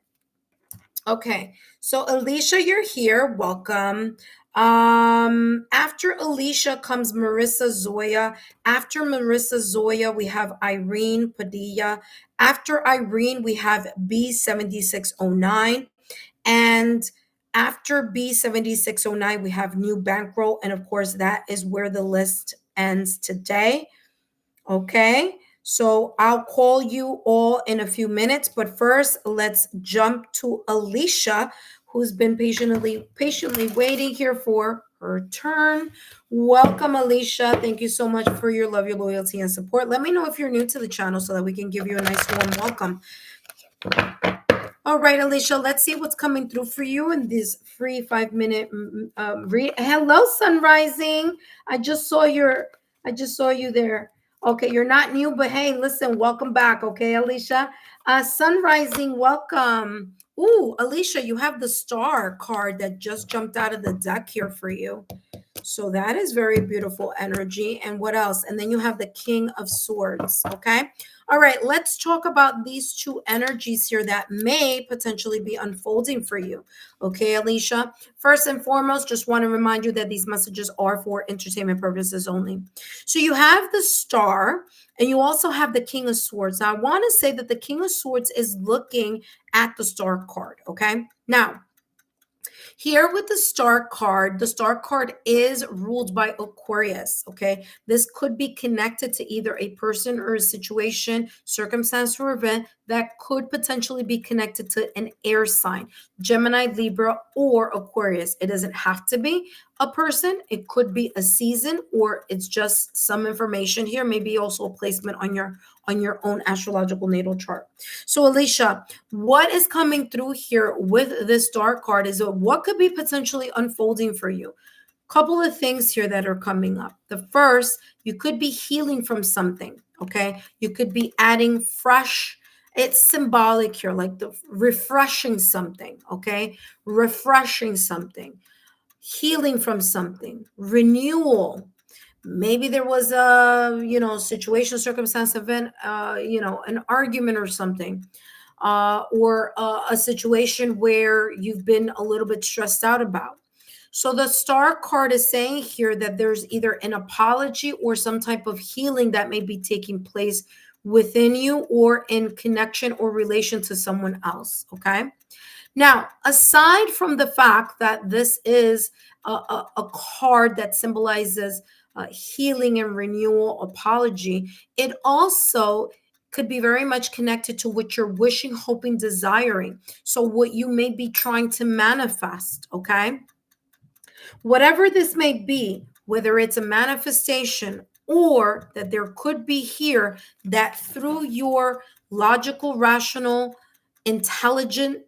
Okay, so Alicia, you're here. Welcome. After Alicia comes Marissa Zoya. After Marissa Zoya, we have Irene Padilla. After Irene, we have B7609. And after B7609, we have New Bankroll. And of course, that is where the list ends today. Okay, so I'll call you all in a few minutes, but first let's jump to Alicia, who's been patiently waiting here for her turn. Welcome, Alicia. Thank you so much for your love, your loyalty, and support. Let me know if you're new to the channel so that we can give you a nice warm welcome. All right, Alicia, let's see what's coming through for you in this free 5-minute read. Hello, Sun Rising. I just saw you there. Okay, you're not new, but hey, listen, welcome back. Okay, Alicia. Sun Rising, welcome. Ooh, Alicia, you have the star card that just jumped out of the deck here for you. So that is very beautiful energy. And what else? And then you have the King of Swords. Okay. All right. Let's talk about these two energies here that may potentially be unfolding for you. Okay, Alicia. First and foremost, just want to remind you that these messages are for entertainment purposes only. So you have the Star and you also have the King of Swords. Now, I want to say that the King of Swords is looking at the Star card. Okay. Now, here with the star card, the star card is ruled by Aquarius, okay? This could be connected to either a person or a situation, circumstance, or event that could potentially be connected to an air sign, Gemini, Libra, or Aquarius. It doesn't have to be a person. It could be a season, or it's just some information here, maybe also a placement on your own astrological natal chart. So Alicia, what is coming through here with this star card is what could be potentially unfolding for you. Couple of things here that are coming up. The first, you could be healing from something, okay? You could be adding fresh, it's symbolic here, like the refreshing something, okay? Refreshing something, healing from something, renewal. Maybe there was a, situation, circumstance, event, an argument or something, or a situation where you've been a little bit stressed out about. So the star card is saying here that there's either an apology or some type of healing that may be taking place within you or in connection or relation to someone else. Okay. Now, aside from the fact that this is a card that symbolizes healing and renewal, apology, it also could be very much connected to what you're wishing, hoping, desiring. So, what you may be trying to manifest, okay? Whatever this may be, whether it's a manifestation or that there could be here that through your logical, rational, intelligent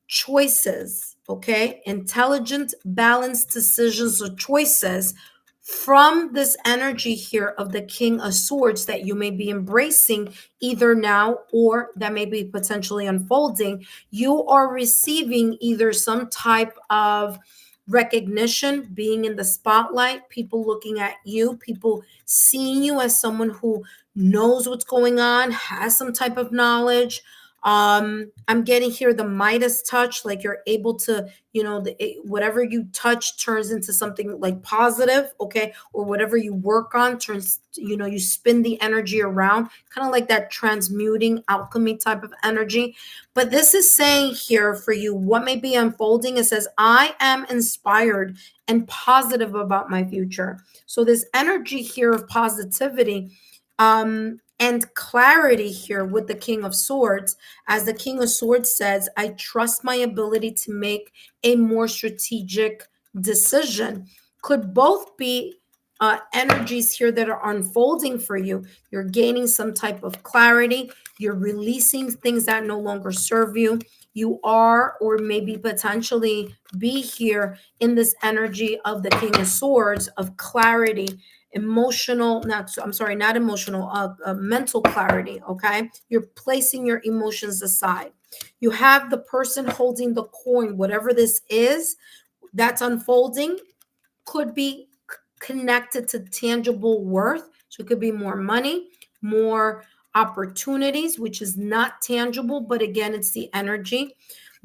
choices, okay? Intelligent, balanced decisions or choices from this energy here of the King of Swords that you may be embracing either now or that may be potentially unfolding. You are receiving either some type of recognition, being in the spotlight, people looking at you, people seeing you as someone who knows what's going on, has some type of knowledge. I'm getting here the Midas touch, like you're able to, whatever you touch turns into something like positive, okay? Or whatever you work on turns, you spin the energy around, kind of like that transmuting alchemy type of energy. But this is saying here for you, what may be unfolding, it says, I am inspired and positive about my future. So this energy here of positivity, and clarity here with the King of Swords, as the King of Swords says, I trust my ability to make a more strategic decision. Could both be energies here that are unfolding for you. You're gaining some type of clarity. You're releasing things that no longer serve you. You are, or maybe potentially be here in this energy of the King of Swords of clarity, emotional, not emotional, mental clarity. Okay. You're placing your emotions aside. You have the person holding the coin, whatever this is that's unfolding could be connected to tangible worth. So it could be more money, more opportunities, which is not tangible, but again, it's the energy.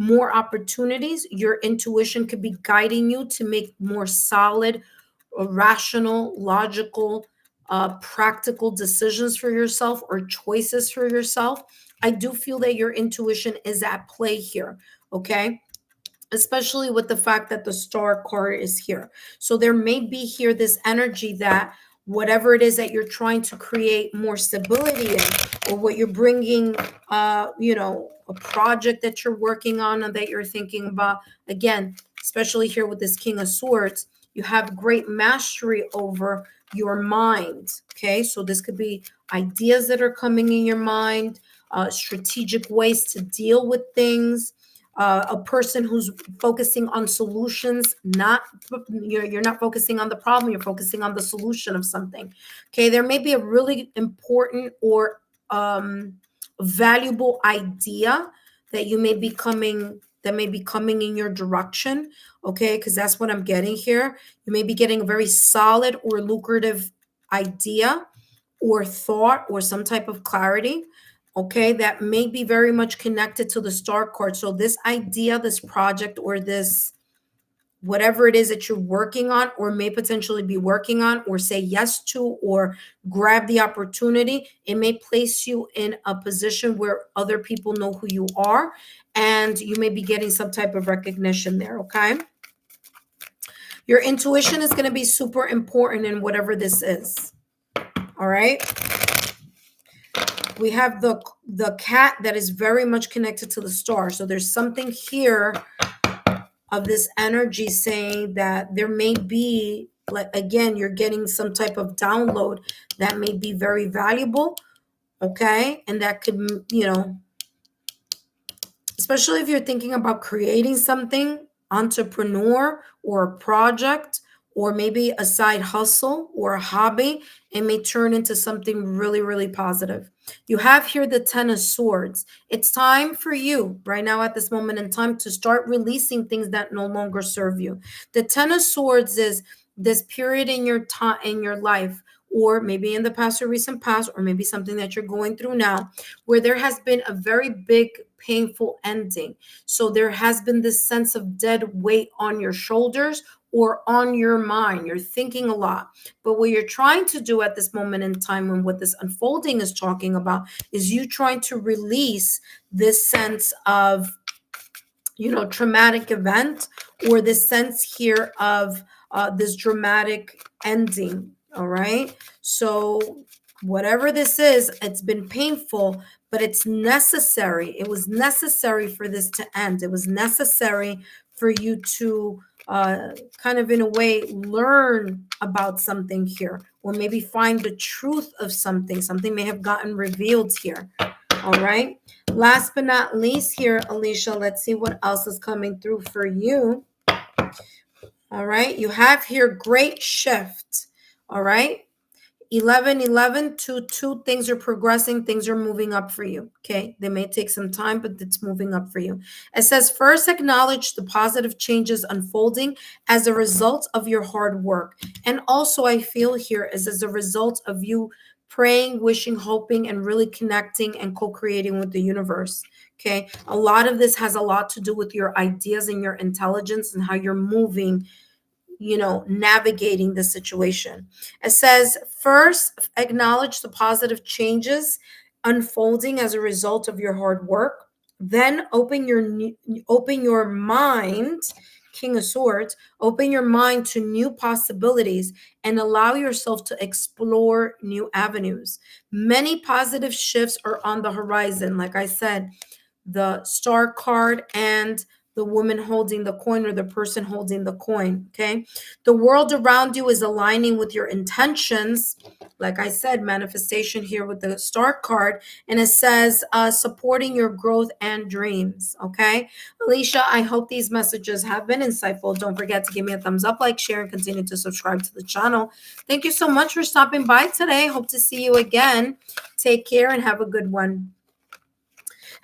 more opportunities. Your intuition could be guiding you to make more solid, rational, logical, practical decisions for yourself or choices for yourself. I do feel that your intuition is at play here, okay? Especially with the fact that the star card is here. So there may be here this energy that whatever it is that you're trying to create more stability in, or what you're bringing, a project that you're working on and that you're thinking about, again, especially here with this King of Swords, you have great mastery over your mind. Okay, so this could be ideas that are coming in your mind, strategic ways to deal with things, a person who's focusing on solutions, not you're not focusing on the problem, you're focusing on the solution of something. Okay, there may be a really important or valuable idea that may be coming in your direction. Okay, because that's what I'm getting here. You may be getting a very solid or lucrative idea or thought or some type of clarity, okay, that may be very much connected to the star card. So this idea, this project, or this whatever it is that you're working on or may potentially be working on or say yes to or grab the opportunity, it may place you in a position where other people know who you are and you may be getting some type of recognition there, okay? Your intuition is going to be super important in whatever this is. All right? We have the cat that is very much connected to the star. So there's something here of this energy saying that there may be, like, again, you're getting some type of download that may be very valuable, okay? And that could, especially if you're thinking about creating something, entrepreneur or a project, or maybe a side hustle or a hobby, it may turn into something really, really positive. You have here the Ten of Swords. It's time for you right now at this moment in time to start releasing things that no longer serve you. The Ten of Swords is this period in your time, in your life, or maybe in the past or recent past, or maybe something that you're going through now, where there has been a very big, painful ending. So there has been this sense of dead weight on your shoulders or on your mind. You're thinking a lot. But what you're trying to do at this moment in time, when what this unfolding is talking about, is you trying to release this sense of, traumatic event, or this sense here of this dramatic ending. All right. So whatever this is, it's been painful, but it's necessary. It was necessary for this to end. It was necessary for you to kind of, in a way, learn about something here, or maybe find the truth of something. Something may have gotten revealed here. All right. Last but not least here, Alicia, let's see what else is coming through for you. All right. You have here great shift. All right. 11, 11, 2, 2, things are progressing, things are moving up for you. Okay, they may take some time, but it's moving up for you. It says, first acknowledge the positive changes unfolding as a result of your hard work. And also, I feel here is as a result of you praying, wishing, hoping, and really connecting and co-creating with the universe. Okay, a lot of this has a lot to do with your ideas and your intelligence and how you're moving, navigating the situation. It says, first, acknowledge the positive changes unfolding as a result of your hard work. Then open your mind, King of Swords, open your mind to new possibilities and allow yourself to explore new avenues. Many positive shifts are on the horizon. Like I said, the star card and the woman holding the coin, or the person holding the coin. Okay. The world around you is aligning with your intentions. Like I said, manifestation here with the star card. And it says supporting your growth and dreams. Okay. Alicia, I hope these messages have been insightful. Don't forget to give me a thumbs up, like, share, and continue to subscribe to the channel. Thank you so much for stopping by today. Hope to see you again. Take care and have a good one.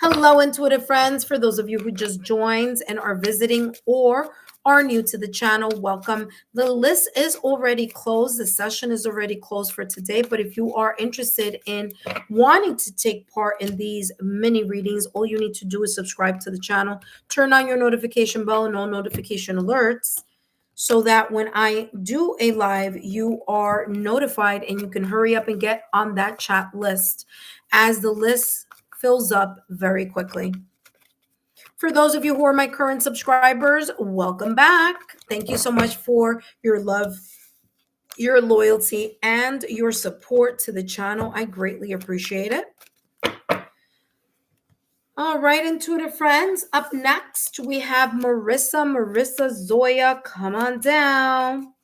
Hello, intuitive friends. For those of you who just joined and are visiting or are new to the channel, welcome. The list is already closed. The session is already closed for today. But if you are interested in wanting to take part in these mini readings, all you need to do is subscribe to the channel, turn on your notification bell and all notification alerts, so that when I do a live, you are notified and you can hurry up and get on that chat list, as the list fills up very quickly. For those of you who are my current subscribers, welcome back. Thank you so much for your love, your loyalty, and your support to the channel. I greatly appreciate it. All right, intuitive friends. Up next, we have Marissa. Marissa, Zoya, come on down.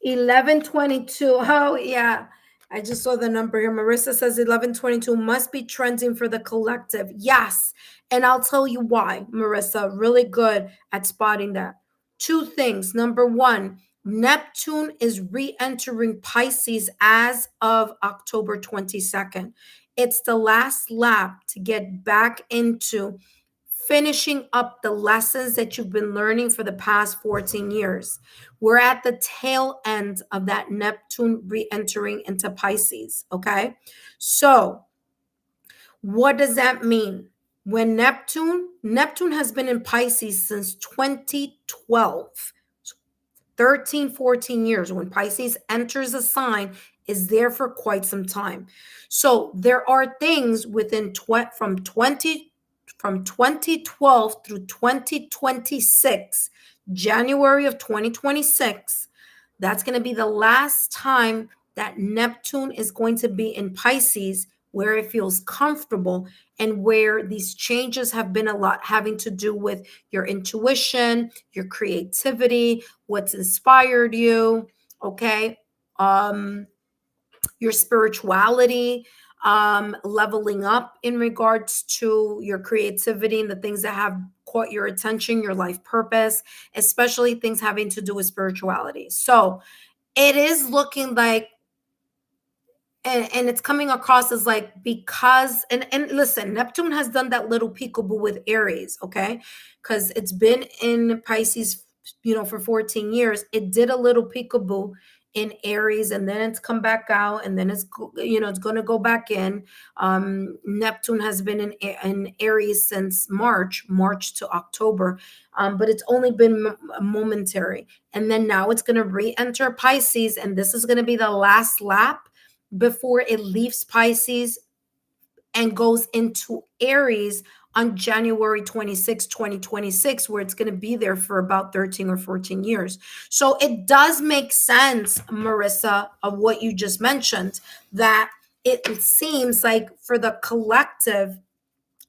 1122. Oh, yeah. I just saw the number here. Marissa says 1122 must be trending for the collective. Yes. And I'll tell you why, Marissa. Really good at spotting that. Two things. Number one, Neptune is re-entering Pisces as of October 22nd. It's the last lap to get back into finishing up the lessons that you've been learning for the past 14 years. We're at the tail end of that Neptune re-entering into Pisces, okay? So what does that mean? When Neptune has been in Pisces since 2012, 13, 14 years. When Pisces enters a sign, is there for quite some time. So there are things within from 2012 through 2026, January of 2026, that's going to be the last time that Neptune is going to be in Pisces, where it feels comfortable and where these changes have been a lot having to do with your intuition, your creativity, what's inspired you, okay? Your spirituality, leveling up in regards to your creativity and the things that have caught your attention, your life purpose, especially things having to do with spirituality. So it is looking like, and it's coming across as like, because, and listen, Neptune has done that little peekaboo with Aries, okay? Because it's been in Pisces, for 14 years. It did a little peekaboo in Aries, and then it's come back out, and then it's going to go back in. Neptune has been in Aries since March to October, but it's only been momentary. And then now it's going to re-enter Pisces, and this is going to be the last lap before it leaves Pisces and goes into Aries on January 26, 2026, where it's going to be there for about 13 or 14 years. So it does make sense, Marissa, of what you just mentioned, that it seems like for the collective,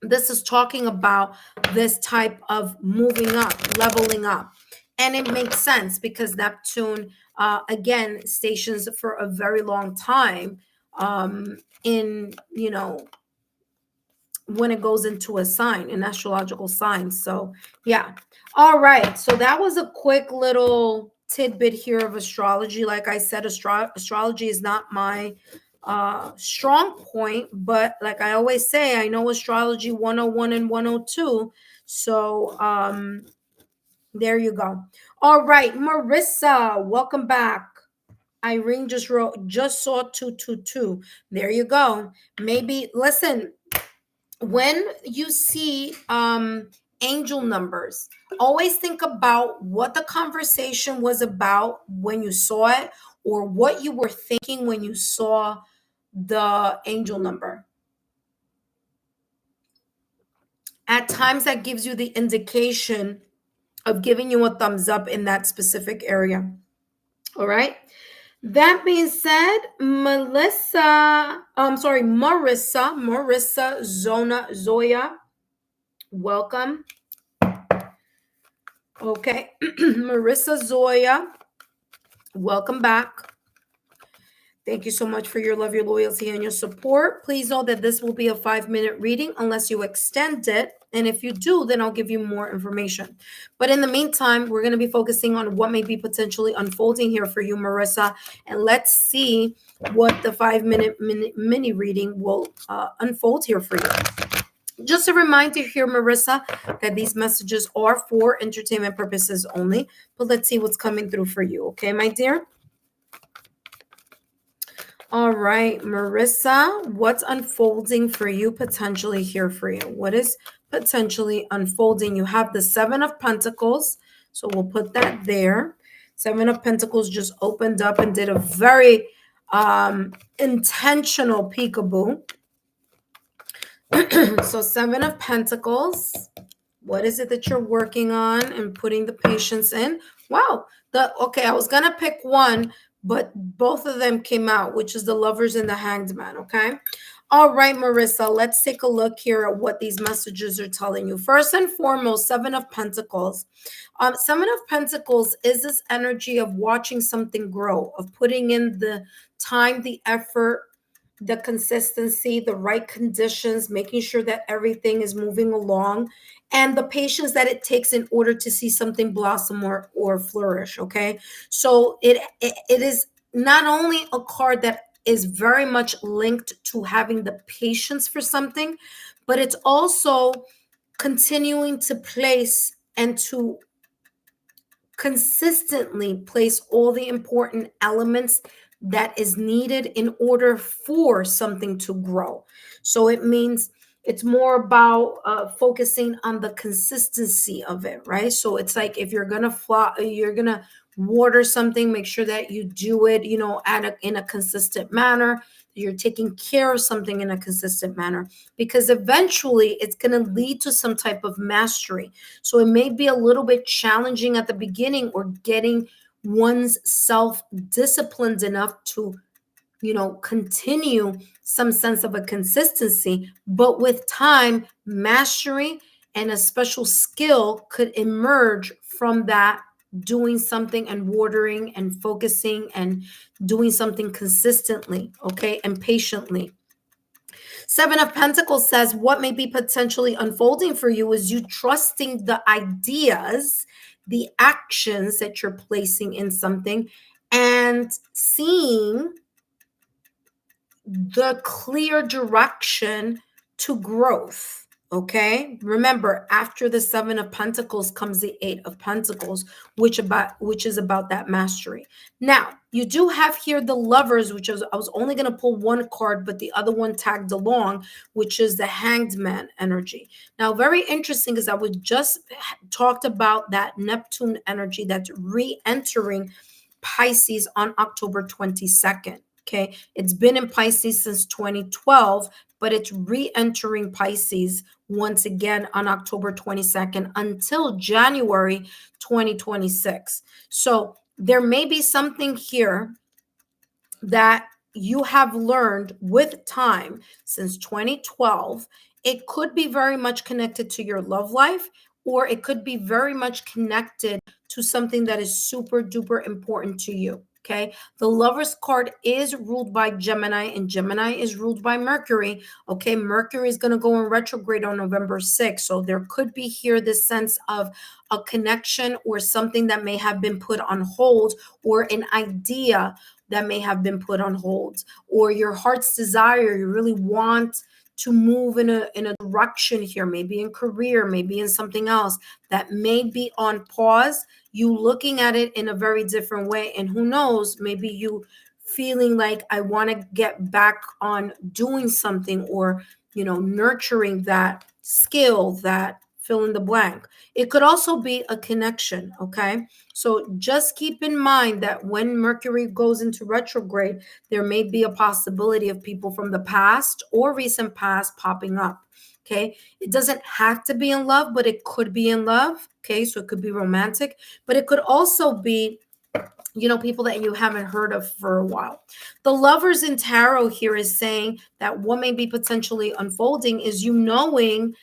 this is talking about this type of moving up, leveling up. And it makes sense because Neptune, again, stations for a very long time in, when it goes into a sign, an astrological sign. So, yeah. All right. So that was a quick little tidbit here of astrology. Like I said, astrology is not my strong point, but like I always say, I know astrology 101 and 102. So, there you go. All right, Marissa, welcome back. Irene just saw 222. There you go. Maybe, listen, when you see angel numbers, always think about what the conversation was about when you saw it, or what you were thinking when you saw the angel number. At times that gives you the indication of giving you a thumbs up in that specific area. All right. That being said, Marissa, Zoya, welcome. Okay. Marissa, Zoya, welcome back. Thank you so much for your love, your loyalty, and your support. Please know that this will be a 5-minute reading unless you extend it. And if you do, then I'll give you more information. But in the meantime, we're going to be focusing on what may be potentially unfolding here for you, Marissa. And let's see what the 5-minute mini reading will unfold here for you. Just a reminder here, Marissa, that these messages are for entertainment purposes only, but let's see what's coming through for you. Okay, my dear? All right, Marissa, what's unfolding for you potentially here for you? What is potentially unfolding? You have the Seven of Pentacles, so we'll put that there. Seven of Pentacles just opened up and did a very intentional peekaboo. So Seven of Pentacles, what is it that you're working on and putting the patience in? Wow. Okay, I was gonna pick one, but both of them came out, which is the Lovers and the Hanged Man. Okay. All right, Marissa, let's take a look here at what these messages are telling you. First and foremost, Seven of Pentacles. Seven of Pentacles is this energy of watching something grow, of putting in the time, the effort, the consistency, the right conditions, making sure that everything is moving along, and the patience that it takes in order to see something blossom or flourish. Okay. So it is not only a card that is very much linked to having the patience for something, but it's also continuing to place and to consistently place all the important elements that is needed in order for something to grow. So it means it's more about focusing on the consistency of it, right? So it's like if you're gonna you're gonna water something, make sure that you do it, in a consistent manner. You're taking care of something in a consistent manner, because eventually it's going to lead to some type of mastery. So it may be a little bit challenging at the beginning, or getting one's self disciplined enough to, continue some sense of a consistency. But with time, mastery and a special skill could emerge from that, doing something and watering and focusing and doing something consistently, okay, and patiently. Seven of Pentacles says what may be potentially unfolding for you is you trusting the ideas, the actions that you're placing in something, and seeing the clear direction to growth. Okay. Remember, after the Seven of Pentacles comes the Eight of Pentacles, which is about that mastery. Now, you do have here the Lovers, which is, I was only going to pull one card, but the other one tagged along, which is the Hanged Man energy. Now, very interesting, because I was just talked about that Neptune energy that's re-entering Pisces on October 22nd. Okay. It's been in Pisces since 2012, but it's re-entering Pisces once again on October 22nd until January 2026. So there may be something here that you have learned with time since 2012. It could be very much connected to your love life, or it could be very much connected to something that is super duper important to you. Okay. The Lover's card is ruled by Gemini, and Gemini is ruled by Mercury. Okay. Mercury is going to go in retrograde on November 6th. So there could be here this sense of a connection or something that may have been put on hold, or an idea that may have been put on hold, or your heart's desire. You really want to move in a direction here, maybe in career, maybe in something else that may be on pause. You looking at it in a very different way, and who knows, maybe you feeling like, I want to get back on doing something, or nurturing that skill, that fill in the blank. It could also be a connection. Okay. So just keep in mind that when Mercury goes into retrograde, there may be a possibility of people from the past or recent past popping up. Okay. It doesn't have to be in love, but it could be in love. Okay. So it could be romantic, but it could also be, people that you haven't heard of for a while. The Lovers in Tarot here is saying that what may be potentially unfolding is you knowing,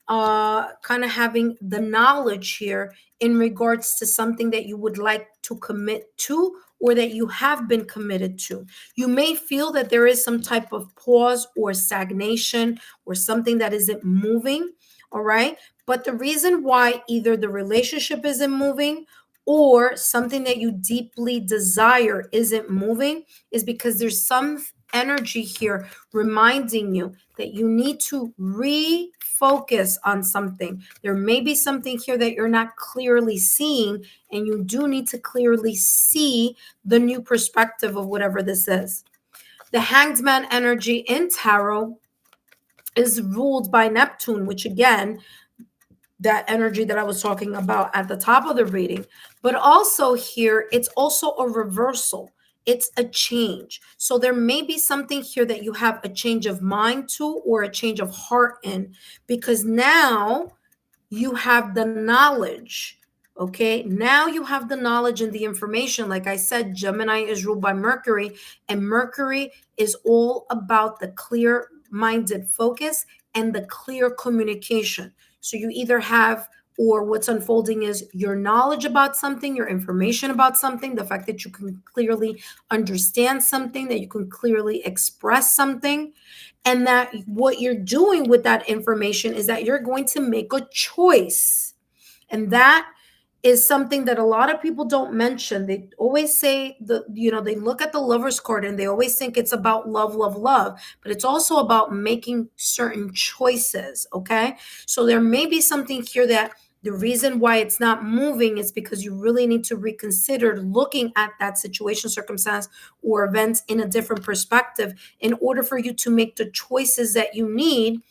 kind of having the knowledge here in regards to something that you would like to commit to, or that you have been committed to. You may feel that there is some type of pause or stagnation, or something that isn't moving. All right. But the reason why either the relationship isn't moving, or something that you deeply desire isn't moving, is because there's some energy here reminding you that you need to refocus on something. There may be something here that you're not clearly seeing, and you do need to clearly see the new perspective of whatever this is. The Hanged Man energy in tarot is ruled by Neptune, which again, that energy that I was talking about at the top of the reading. But also here, it's also a reversal. It's a change. So there may be something here that you have a change of mind to, or a change of heart in, because now you have the knowledge. Okay, now you have the knowledge and the information. Like I said, Gemini is ruled by Mercury, and Mercury is all about the clear minded focus and the clear communication. So you either have, or what's unfolding is your knowledge about something, your information about something, the fact that you can clearly understand something, that you can clearly express something, and that what you're doing with that information is that you're going to make a choice. And that is something that a lot of people don't mention. They always say they look at the Lover's card and they always think it's about love, love, love, but it's also about making certain choices. Okay. So there may be something here that the reason why it's not moving is because you really need to reconsider looking at that situation, circumstance, or events in a different perspective in order for you to make the choices that you need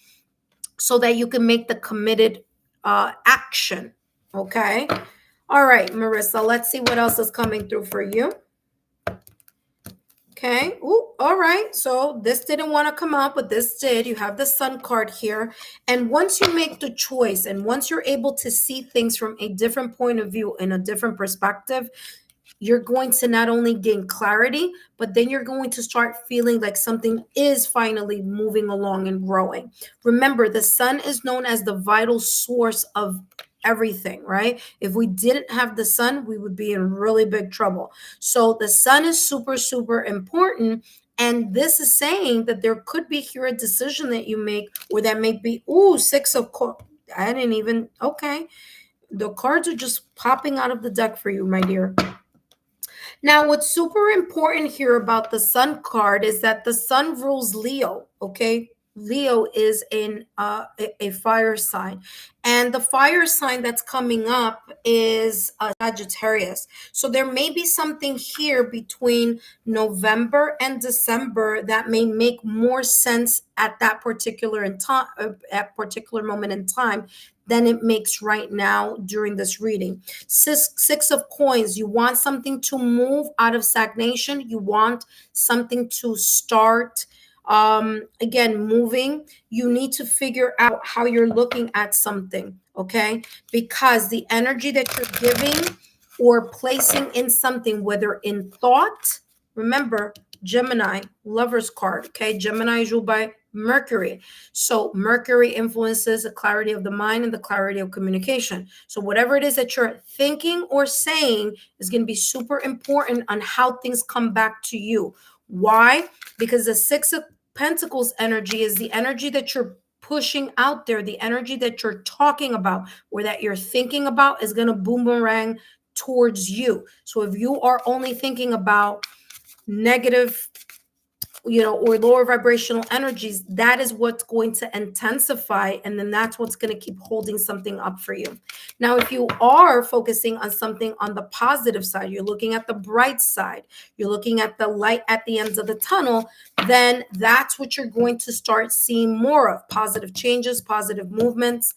so that you can make the committed action. Okay. All right, Marissa, let's see what else is coming through for you. Okay. Ooh, all right. So this didn't want to come out, but this did. You have the Sun card here. And once you make the choice and once you're able to see things from a different point of view, in a different perspective, you're going to not only gain clarity, but then you're going to start feeling like something is finally moving along and growing. Remember, the sun is known as the vital source of everything, right? If we didn't have the sun, we would be in really big trouble. So the sun is super, super important. And this is saying that there could be here a decision that you make, or that may be, Six of Cups. I didn't even, okay. The cards are just popping out of the deck for you, my dear. Now, what's super important here about the Sun card is that the Sun rules Leo, okay? Leo is in a fire sign. And the fire sign that's coming up is Sagittarius. So there may be something here between November and December that may make more sense at that particular at particular moment in time than it makes right now during this reading. Six of Coins, you want something to move out of stagnation. You want something to start again moving. You need to figure out how you're looking at something, okay? Because the energy that you're giving or placing in something, whether in thought, remember Gemini, Lover's card, okay? Gemini is ruled by Mercury. So Mercury influences the clarity of the mind and the clarity of communication. So whatever it is that you're thinking or saying is going to be super important on how things come back to you. Why? Because the Six of Pentacles energy is the energy that you're pushing out there, the energy that you're talking about or that you're thinking about is going to boomerang towards you. So if you are only thinking about negative, or lower vibrational energies, that is what's going to intensify. And then that's what's going to keep holding something up for you. Now, if you are focusing on something on the positive side, you're looking at the bright side, you're looking at the light at the ends of the tunnel, then that's what you're going to start seeing more of: positive changes, positive movements,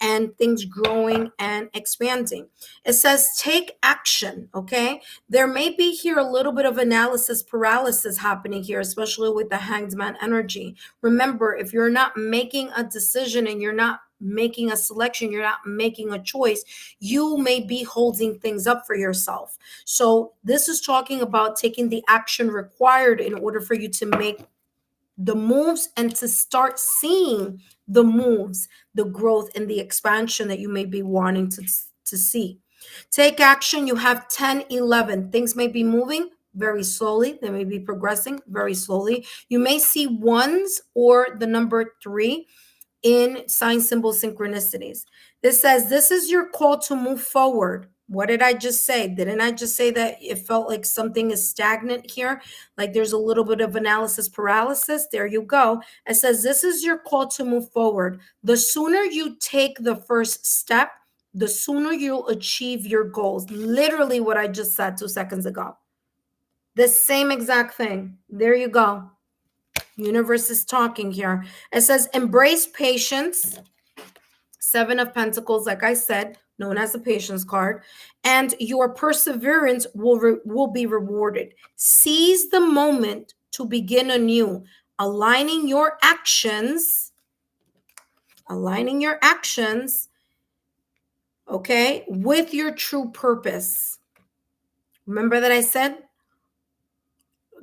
and things growing and expanding. It says take action, okay? There may be here a little bit of analysis paralysis happening here, especially with the Hanged Man energy. Remember, if you're not making a decision and you're not making a selection, you're not making a choice, you may be holding things up for yourself. So this is talking about taking the action required in order for you to make the moves and to start seeing the moves, the growth and the expansion that you may be wanting to see. Take action. You have 10, 11. Things may be moving very slowly. They may be progressing very slowly. You may see ones or the number 3 in sign symbol synchronicities. This says this is your call to move forward, What did I just say? Didn't I just say that it felt like something is stagnant here? Like there's a little bit of analysis paralysis? There you go. It says this is your call to move forward. The sooner you take the first step, the sooner you'll achieve your goals. Literally what I just said 2 seconds ago. The same exact thing. There you go. Universe is talking here. It says embrace patience. 7 of Pentacles, like I said, known as the patience card, and your perseverance will be rewarded. Seize the moment to begin anew, aligning your actions, okay, with your true purpose. Remember that I said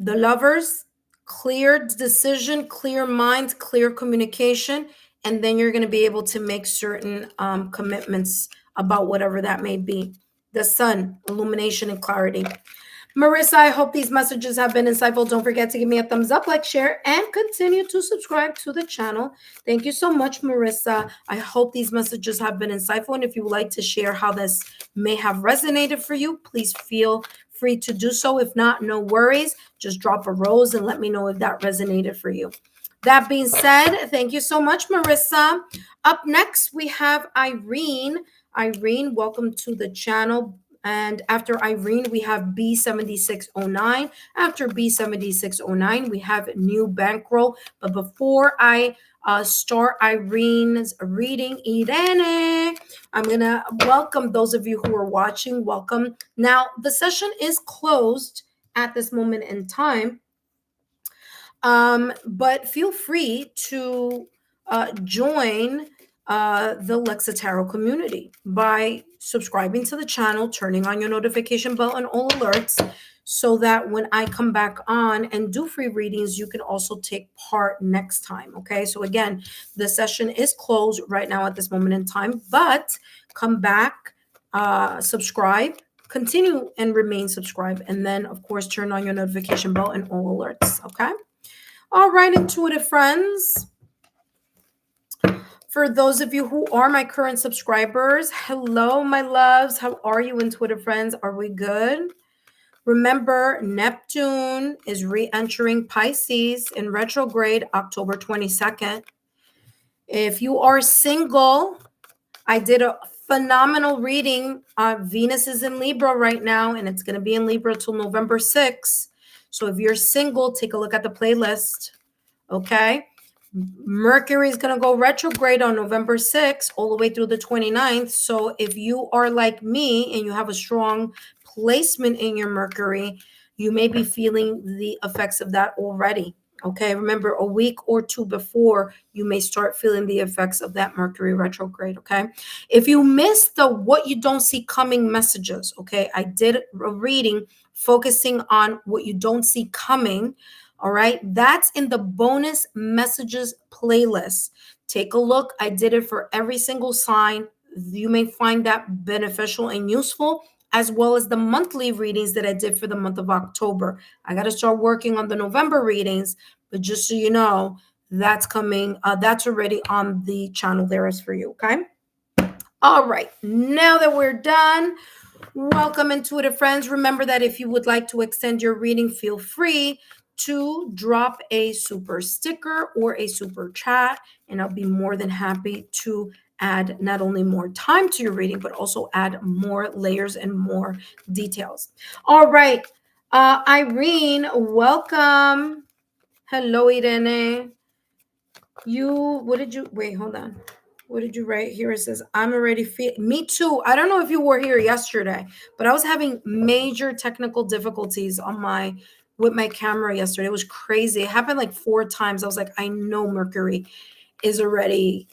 the Lovers, clear decision, clear mind, clear communication, and then you're going to be able to make certain commitments about whatever that may be. The Sun, illumination and clarity. Marissa, I hope these messages have been insightful. Don't forget to give me a thumbs up, like, share, and continue to subscribe to the channel. Thank you so much, Marissa. I hope these messages have been insightful. And if you would like to share how this may have resonated for you, please feel free to do so. If not, no worries. Just drop a rose and let me know if that resonated for you. That being said, thank you so much, Marissa. Up next, we have Irene. Irene, welcome to the channel. And after Irene, we have B7609. After B7609, we have New Bankroll. But before I start Irene's reading, Irene, I'm going to welcome those of you who are watching. Welcome. Now, the session is closed at this moment in time. But feel free to join the Lexa Tarot community by subscribing to the channel, turning on your notification bell and all alerts, so that when I come back on and do free readings, you can also take part next time. Okay, so again, the session is closed right now at this moment in time, but come back, subscribe, continue and remain subscribed, and then of course turn on your notification bell and all alerts. Okay. All right, intuitive friends. For those of you who are my current subscribers, hello, my loves. How are you, intuitive friends? Are we good? Remember, Neptune is re-entering Pisces in retrograde October 22nd. If you are single, I did a phenomenal reading. Venus is in Libra right now, and it's going to be in Libra till November 6th. So if you're single, take a look at the playlist, okay? Mercury is going to go retrograde on November 6th all the way through the 29th. So if you are like me and you have a strong placement in your Mercury, you may be feeling the effects of that already, okay? Remember, a week or two before, you may start feeling the effects of that Mercury retrograde, okay? If you missed the what you don't see coming messages, okay, I did a reading focusing on what you don't see coming. All right, that's in the bonus messages playlist. Take a look. I did it for every single sign. You may find that beneficial and useful, as well as the monthly readings that I did for the month of October. I got to start working on the November readings, but just so you know, that's coming. That's already on the channel there is for you, okay? All right, now that we're done, welcome, intuitive friends. Remember that if you would like to extend your reading, feel free to drop a super sticker or a super chat, and I'll be more than happy to add not only more time to your reading, but also add more layers and more details. All right, Irene, welcome. Hello, Irene. Wait, hold on. What did you write here? It says, I'm already me too. I don't know if you were here yesterday, but I was having major technical difficulties with my camera yesterday. It was crazy. It happened like 4 times. I was like, I know Mercury is already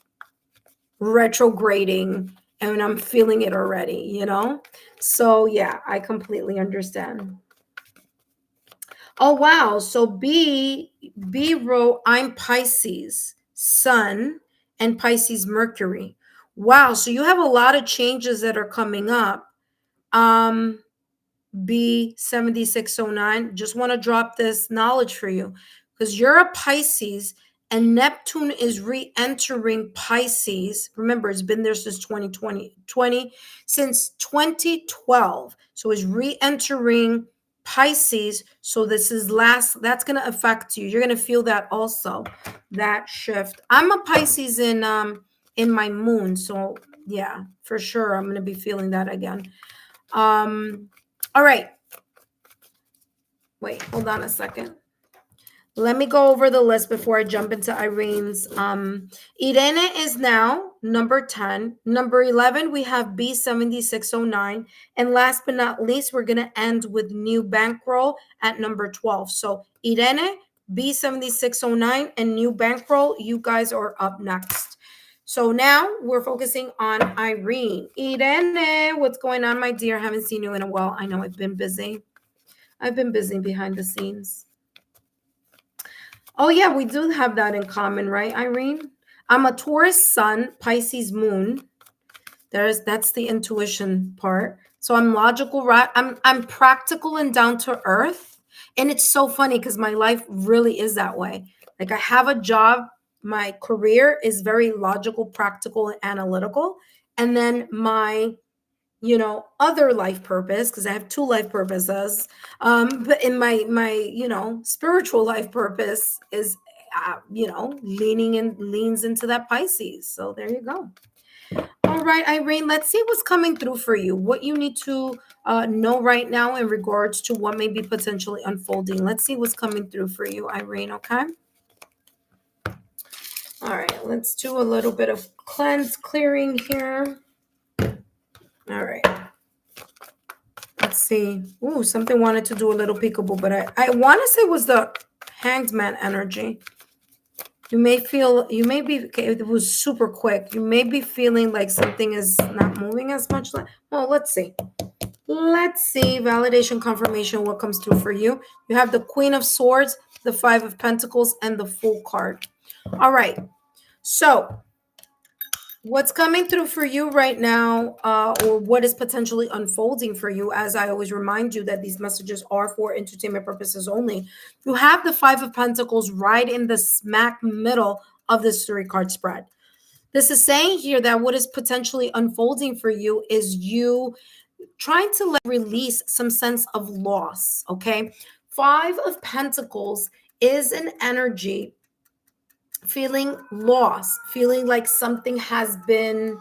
retrograding and I'm feeling it already, you know? So yeah, I completely understand. Oh, wow. So B wrote, I'm Pisces, Sun, and Pisces Mercury. Wow. So you have a lot of changes that are coming up. B7609, just want to drop this knowledge for you because you're a Pisces and Neptune is re-entering Pisces. Remember, it's been there since 2020, since 2012. So it's re-entering Pisces. So this is that's going to affect you. You're going to feel that also, that shift. I'm a Pisces in my moon. So yeah, for sure. I'm going to be feeling that again. All right. Wait, hold on a second. Let me go over the list before I jump into Irene's. Irene is now number 10. Number 11, we have B7609. And last but not least, we're going to end with New Bankroll at number 12. So Irene, B7609, and New Bankroll, you guys are up next. So now we're focusing on Irene. Irene, what's going on, my dear? Haven't seen you in a while. I know I've been busy. I've been busy behind the scenes. Oh, yeah, we do have that in common, right, Irene? I'm a Taurus sun, Pisces moon. That's the intuition part. So I'm logical, right? I'm practical and down to earth. And it's so funny because my life really is that way. Like I have a job, my career is very logical, practical, and analytical. And then my other life purpose, because I have two life purposes, but in my spiritual life purpose is leans into that Pisces. So there you go. All right, Irene, let's see what's coming through for you, what you need to know right now in regards to what may be potentially unfolding. Let's see what's coming through for you, Irene. Okay. All right, let's do a little bit of clearing here. All right. Let's see. Ooh, something wanted to do a little peekaboo, but I want to say it was the Hanged Man energy. You may be, okay, it was super quick. You may be feeling like something is not moving as much. Well, let's see. Let's see. Validation, confirmation, what comes through for you. You have the Queen of Swords, the Five of Pentacles, and the Fool card. All right. So what's coming through for you right now, or what is potentially unfolding for you, as I always remind you that these messages are for entertainment purposes only. You have the Five of Pentacles right in the smack middle of this 3-card spread. This is saying here that what is potentially unfolding for you is you trying to release some sense of loss, okay? Five of Pentacles is an energy feeling lost, feeling like something has been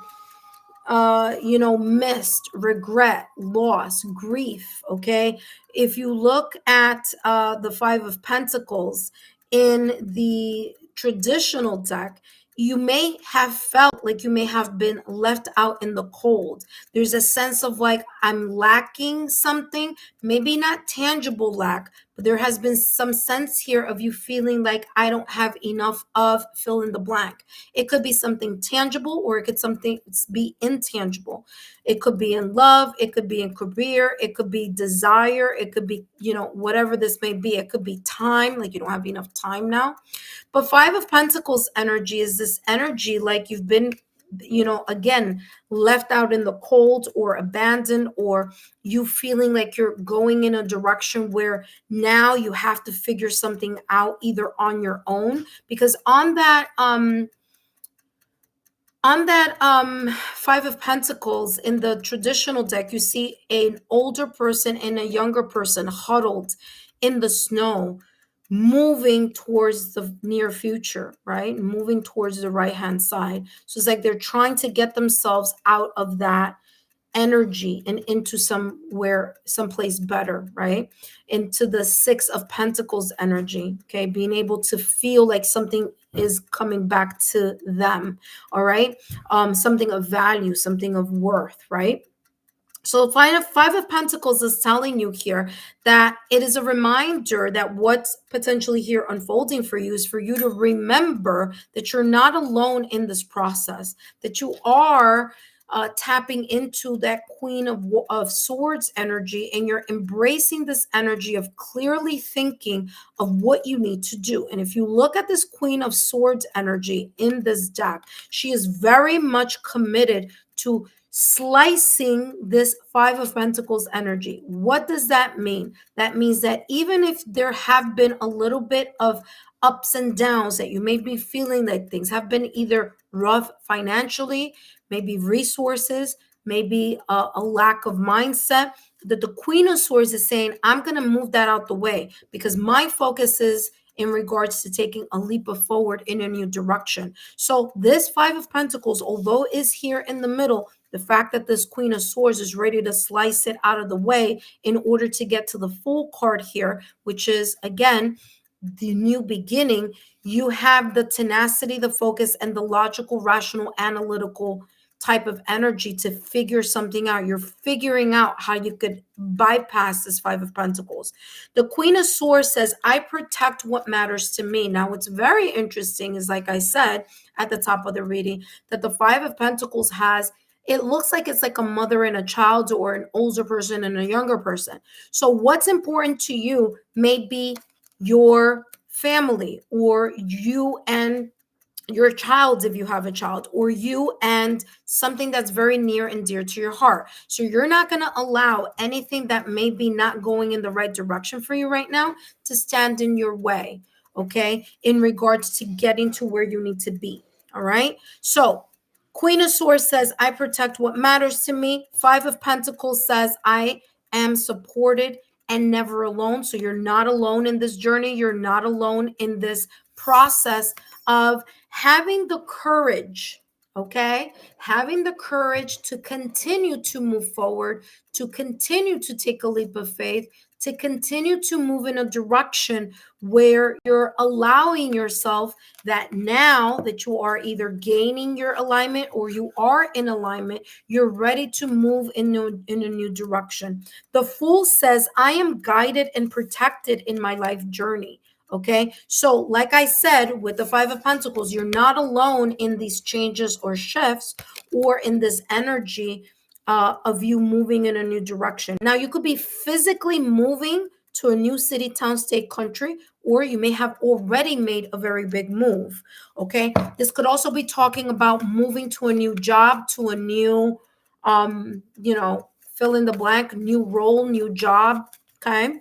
missed, regret, loss, grief. Okay. If you look at the Five of Pentacles in the traditional deck, you may have felt like you may have been left out in the cold. There's a sense of like, I'm lacking something, maybe not tangible lack, but there has been some sense here of you feeling like I don't have enough of fill in the blank. It could be something tangible, or it could be intangible. It could be in love. It could be in career. It could be desire. It could be, whatever this may be. It could be time, like you don't have enough time now. But Five of Pentacles energy is this energy like you've been, again, left out in the cold or abandoned, or you feeling like you're going in a direction where now you have to figure something out either on your own. Because on that Five of Pentacles in the traditional deck, you see an older person and a younger person huddled in the snow, moving towards the near future, right? Moving towards the right-hand side. So it's like they're trying to get themselves out of that energy and into someplace better, right? Into the Six of Pentacles energy, okay? Being able to feel like something is coming back to them, all right? Something of value, something of worth, right? So Five of Pentacles is telling you here that it is a reminder that what's potentially here unfolding for you is for you to remember that you're not alone in this process, that you are tapping into that Queen of Swords energy, and you're embracing this energy of clearly thinking of what you need to do. And if you look at this Queen of Swords energy in this deck, she is very much committed to slicing this Five of Pentacles energy. What does that mean? That means that even if there have been a little bit of ups and downs, that you may be feeling like things have been either rough financially, maybe resources, maybe a lack of mindset, that the Queen of Swords is saying, I'm going to move that out the way because my focus is in regards to taking a leap of forward in a new direction. So this Five of Pentacles, although is here in the middle, the fact that this Queen of Swords is ready to slice it out of the way in order to get to the full card here, which is, again, the new beginning. You have the tenacity, the focus, and the logical, rational, analytical type of energy to figure something out. You're figuring out how you could bypass this Five of Pentacles. The Queen of Swords says, I protect what matters to me. Now, what's very interesting is, like I said at the top of the reading, that the Five of Pentacles has, it looks like it's like a mother and a child, or an older person and a younger person. So what's important to you may be your family, or you and your child, if you have a child, or you and something that's very near and dear to your heart. So you're not going to allow anything that may be not going in the right direction for you right now to stand in your way, okay, in regards to getting to where you need to be. All right. So Queen of Swords says, I protect what matters to me. Five of Pentacles says, I am supported and never alone. So you're not alone in this journey. You're not alone in this process of having the courage, okay? Having the courage to continue to move forward, to continue to take a leap of faith, to continue to move in a direction where you're allowing yourself that now that you are either gaining your alignment or you are in alignment, you're ready to move in a new direction. The Fool says, I am guided and protected in my life journey. Okay, so like I said, with the Five of Pentacles, you're not alone in these changes or shifts, or in this energy of you moving in a new direction. Now, you could be physically moving to a new city, town, state, country, or you may have already made a very big move. Okay, this could also be talking about moving to a new job, to a new, fill in the blank, new role, new job. Okay.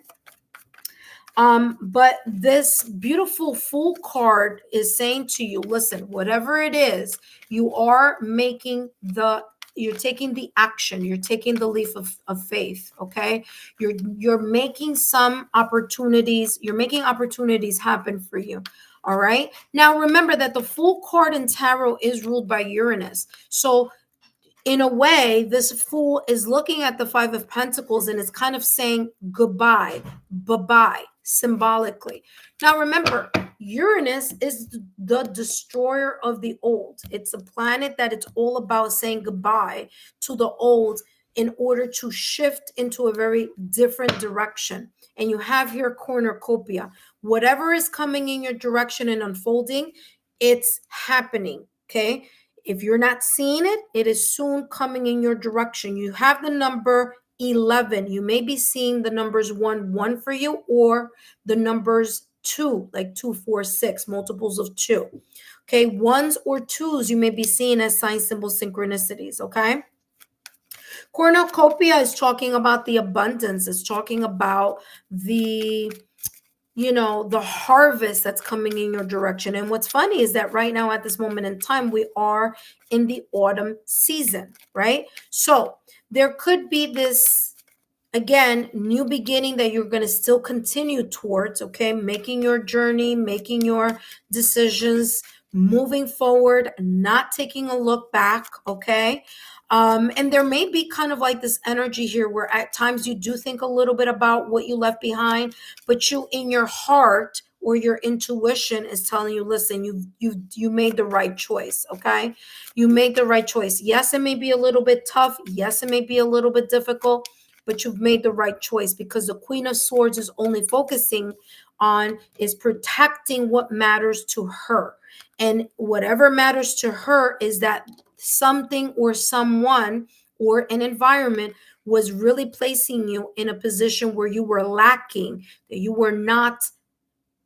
But this beautiful Fool card is saying to you, listen, whatever it is, you're taking the action, you're taking the leap of faith. Okay. You're making some opportunities, you're making opportunities happen for you. All right. Now remember that the Fool card in tarot is ruled by Uranus. So in a way, this Fool is looking at the Five of Pentacles and it's kind of saying goodbye, bye-bye, symbolically. Now, remember, Uranus is the destroyer of the old. It's a planet that it's all about saying goodbye to the old in order to shift into a very different direction. And you have here cornucopia. Whatever is coming in your direction and unfolding, it's happening, okay? If you're not seeing it, it is soon coming in your direction. You have the number 11. You may be seeing the numbers 1 for you, or the numbers 2, like 2, 4, 6, multiples of 2. Okay, ones or twos you may be seeing as sign, symbol, synchronicities. Okay. Cornucopia is talking about the abundance. It's talking about the harvest that's coming in your direction. And what's funny is that right now at this moment in time, we are in the autumn season, right? So there could be this, again, new beginning that you're going to still continue towards, okay? Making your journey, making your decisions, moving forward, not taking a look back, okay? And there may be kind of like this energy here where at times you do think a little bit about what you left behind, but you in your heart or your intuition is telling you, listen, you made the right choice, okay? You made the right choice. Yes, it may be a little bit tough. Yes, it may be a little bit difficult, but you've made the right choice, because the Queen of Swords is only focusing on is protecting what matters to her. And whatever matters to her is that something or someone or an environment was really placing you in a position where you were lacking, that you were not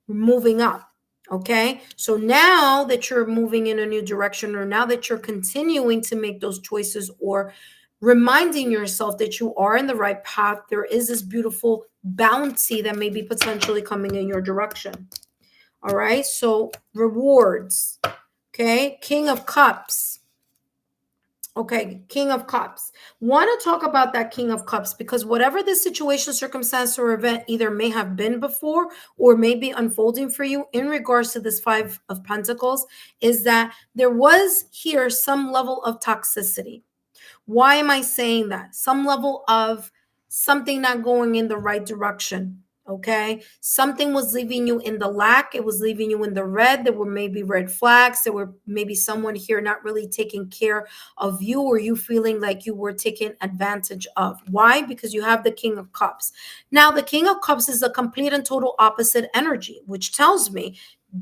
moving up. Okay, so now that you're moving in a new direction, or now that you're continuing to make those choices, or reminding yourself that you are in the right path, there is this beautiful bounty that may be potentially coming in your direction. All right, so rewards. Okay, King of Cups. Okay, King of Cups. Want to talk about that King of Cups because whatever the situation, circumstance, or event either may have been before or may be unfolding for you in regards to this Five of Pentacles, is that there was here some level of toxicity. Why am I saying that? Some level of something not going in the right direction. Okay. Something was leaving you in the lack. It was leaving you in the red. There were maybe red flags. There were maybe someone here not really taking care of you, or you feeling like you were taken advantage of. Why? Because you have the King of Cups. Now, the King of Cups is a complete and total opposite energy, which tells me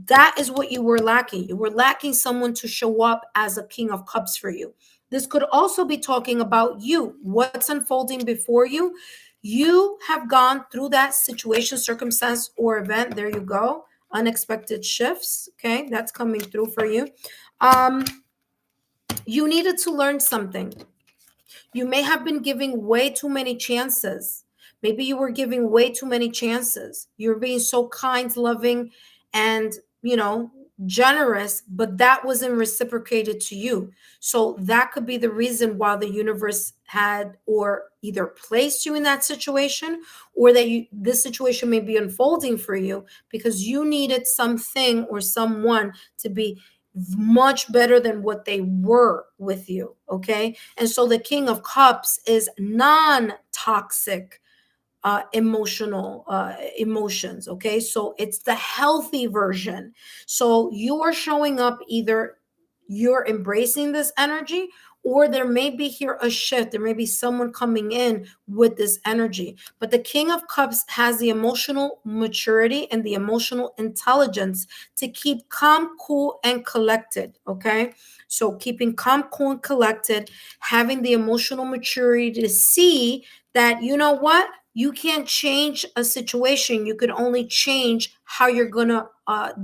that is what you were lacking. You were lacking someone to show up as a King of Cups for you. This could also be talking about you, what's unfolding before you. You have gone through that situation, circumstance, or event. There you go. Unexpected shifts. Okay, that's coming through for you. You needed to learn something. You may have been giving way too many chances. Maybe you were giving way too many chances. You're being so kind, loving, and, generous, but that wasn't reciprocated to you. So that could be the reason why the universe had or either placed you in that situation, or that this situation may be unfolding for you because you needed something or someone to be much better than what they were with you. Okay. And so the King of Cups is non-toxic emotional emotions. Okay, so it's the healthy version. So you are showing up, either you're embracing this energy, or there may be here a shift. There may be someone coming in with this energy. But the King of Cups has the emotional maturity and the emotional intelligence to keep calm, cool, and collected. Okay, so keeping calm, cool, and collected, having the emotional maturity to see that, you know what, you can't change a situation. You could only change how you're going to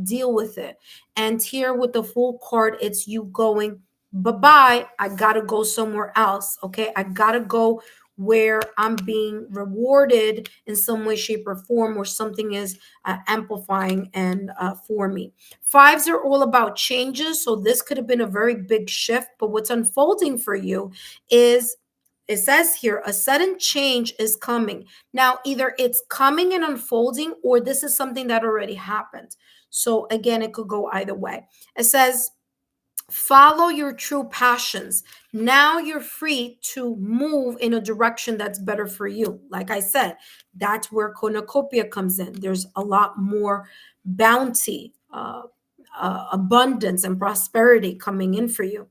deal with it. And here with the Fool card, it's you going, bye-bye. I got to go somewhere else. Okay. I got to go where I'm being rewarded in some way, shape, or form, or something is amplifying and for me. Fives are all about changes. So this could have been a very big shift, but what's unfolding for you is, it says here, a sudden change is coming. Now, either it's coming and unfolding, or this is something that already happened. So again, it could go either way. It says, follow your true passions. Now you're free to move in a direction that's better for you. Like I said, that's where cornucopia comes in. There's a lot more bounty, abundance, and prosperity coming in for you.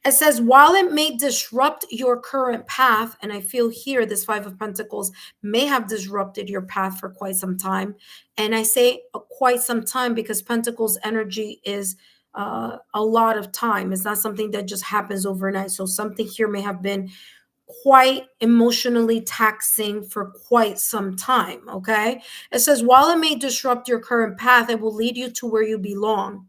It says, while it may disrupt your current path, and I feel here this Five of Pentacles may have disrupted your path for quite some time. And I say quite some time because Pentacles energy is a lot of time. It's not something that just happens overnight. So something here may have been quite emotionally taxing for quite some time. Okay. It says, while it may disrupt your current path, it will lead you to where you belong.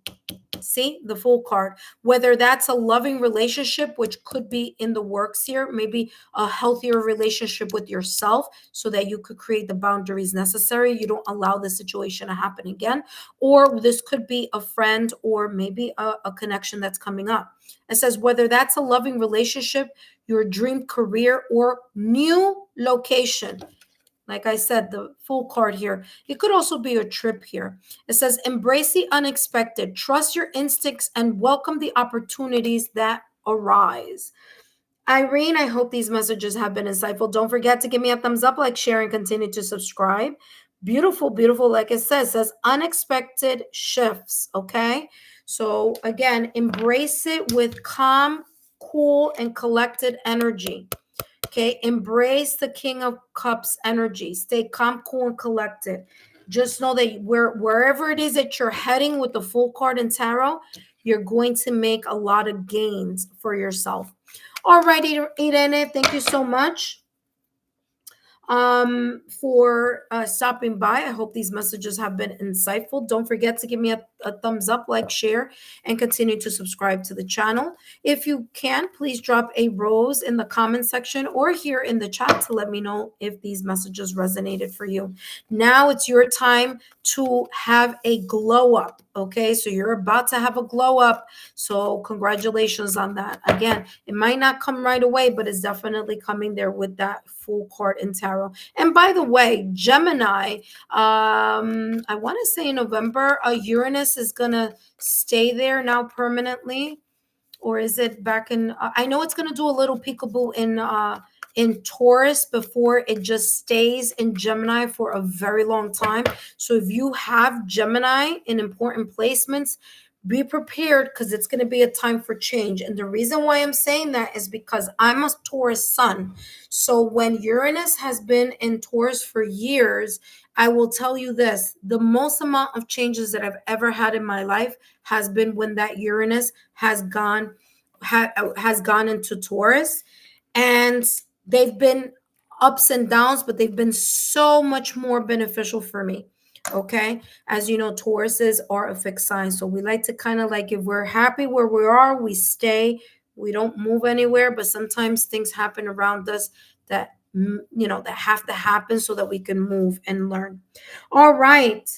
See the Fool card, whether that's a loving relationship, which could be in the works here, maybe a healthier relationship with yourself so that you could create the boundaries necessary. You don't allow the situation to happen again. Or this could be a friend, or maybe a connection that's coming up. It says, whether that's a loving relationship, your dream career, or new location. Like I said, the Fool card here. It could also be a trip here. It says, embrace the unexpected, trust your instincts, and welcome the opportunities that arise. Irene, I hope these messages have been insightful. Don't forget to give me a thumbs up, like, share, and continue to subscribe. Beautiful, beautiful. Like it says unexpected shifts. Okay. So again, embrace it with calm, cool, and collected energy. Okay, embrace the King of Cups energy. Stay calm, cool, and collected. Just know that wherever it is that you're heading with the Fool card in tarot, you're going to make a lot of gains for yourself. All right, Irene, thank you so much. for stopping by. I hope these messages have been insightful. Don't forget to give me a thumbs up, like, share, and continue to subscribe to the channel. If you can, please drop a rose in the comment section or here in the chat to let me know if these messages resonated for you. Now it's your time to have a glow up. Okay, so you're about to have a glow up. So congratulations on that. Again, it might not come right away, but it's definitely coming there with that full card in tarot. And by the way, Gemini, I want to say in November, Uranus is gonna stay there now permanently, or is it back in? I know it's gonna do a little peekaboo in Taurus before it just stays in Gemini for a very long time. So if you have Gemini in important placements, be prepared because it's going to be a time for change. And the reason why I'm saying that is because I'm a Taurus sun. So when Uranus has been in Taurus for years, I will tell you this, the most amount of changes that I've ever had in my life has been when that Uranus has gone into Taurus. And they've been ups and downs, but they've been so much more beneficial for me. Okay. As you know, Tauruses are a fixed sign. So we like to kind of like, if we're happy where we are, we stay, we don't move anywhere. But sometimes things happen around us that, that have to happen so that we can move and learn. All right.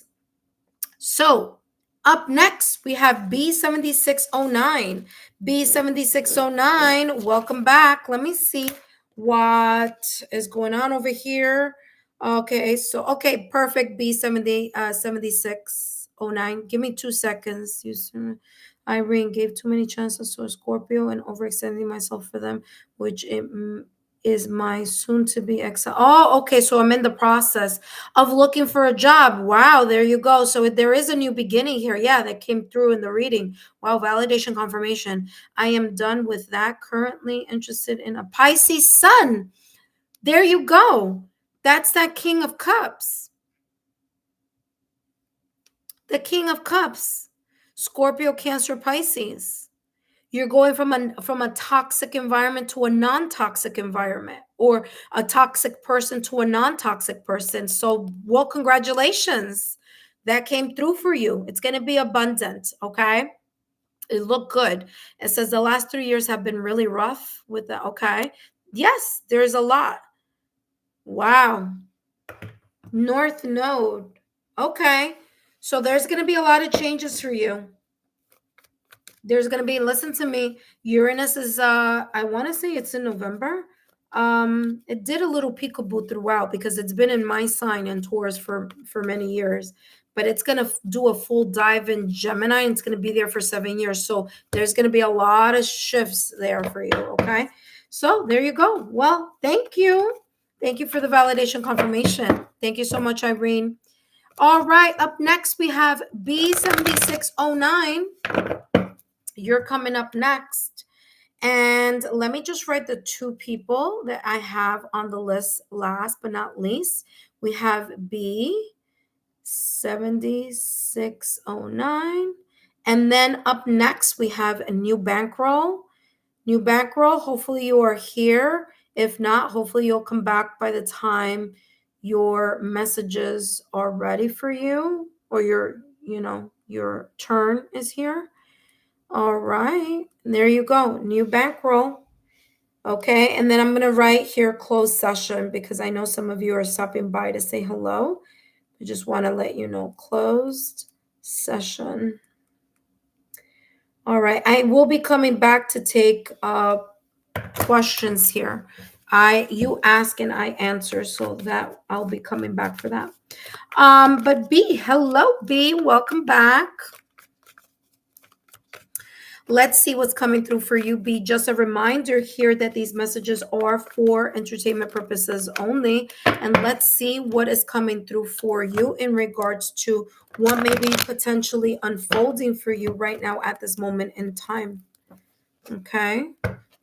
So up next, we have B7609. B7609, welcome back. Let me see what is going on over here. Okay, so, okay, perfect. B7609. Give me 2 seconds. Irene gave too many chances to a Scorpio and overextending myself for them, which is my soon-to-be ex. Oh, okay, so I'm in the process of looking for a job. Wow, there you go. So there is a new beginning here. Yeah, that came through in the reading. Wow, validation confirmation. I am done with that. Currently interested in a Pisces sun. There you go. That's that King of Cups. The King of Cups. Scorpio, Cancer, Pisces. You're going from a toxic environment to a non-toxic environment, or a toxic person to a non-toxic person. So, well, congratulations. That came through for you. It's going to be abundant, okay? It looked good. It says the last 3 years have been really rough with that, okay? Yes, there's a lot. Wow. North Node. Okay. So there's going to be a lot of changes for you. There's going to be, listen to me, Uranus is I want to say it's in November. It did a little peekaboo throughout because it's been in my sign in Taurus for many years, but it's going to do a full dive in Gemini, and it's going to be there for 7 years. So there's going to be a lot of shifts there for you. Okay, so there you go. Well, thank you for the validation confirmation. Thank you so much, Irene. All right, up next we have B7609. You're coming up next. And let me just write the 2 people that I have on the list last but not least. We have B7609. And then up next, we have a new bankroll. New bankroll. Hopefully you are here. If not, hopefully you'll come back by the time your messages are ready for you, or your turn is here. All right, there you go. New bankroll. Okay, and then I'm going to write here closed session because I know some of you are stopping by to say hello. I just want to let you know, closed session. All right, I will be coming back to take questions here. You ask and I answer, so that I'll be coming back for that. But B, hello B, welcome back. Let's see what's coming through for you, B. Just a reminder here that these messages are for entertainment purposes only. And let's see what is coming through for you in regards to what may be potentially unfolding for you right now at this moment in time. Okay.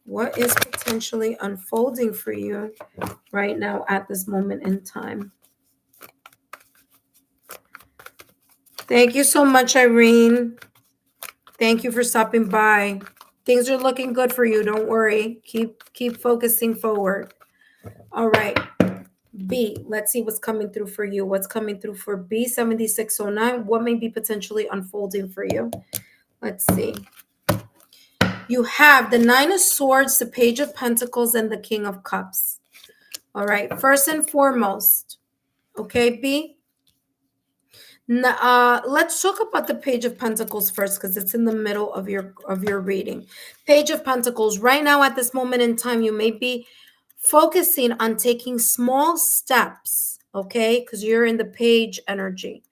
What is potentially unfolding for you right now at this moment in time? Thank you so much, Irene. Thank you for stopping by. Things are looking good for you. Don't worry. Keep focusing forward. All right. B, let's see what's coming through for you. What's coming through for B7609? What may be potentially unfolding for you? Let's see. You have the Nine of Swords, the Page of Pentacles, and the King of Cups. All right. First and foremost, okay, B? Let's talk about the Page of Pentacles first because it's in the middle of your reading. Page of Pentacles. Right now, at this moment in time, you may be focusing on taking small steps, okay? Because you're in the Page energy.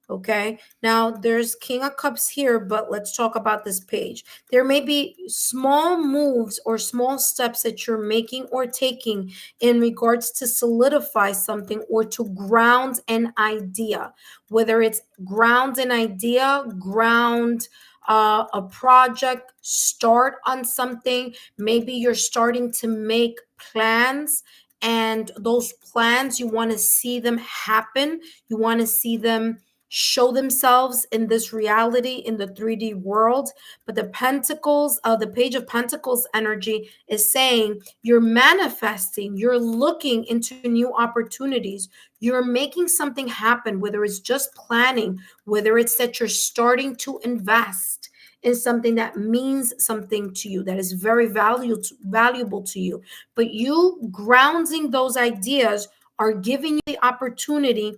Okay, now there's King of Cups here, but let's talk about this page. There may be small moves or small steps that you're making or taking in regards to solidify something or to ground an idea, whether it's ground an idea, ground a project, start on something. Maybe you're starting to make plans, and those plans, you want to see them happen. You want to see them show themselves in this reality in the 3D world. But the pentacles, the Page of Pentacles energy is saying you're manifesting, you're looking into new opportunities, you're making something happen, whether it's just planning, whether it's that you're starting to invest in something that means something to you, that is very valuable to you. But you grounding those ideas are giving you the opportunity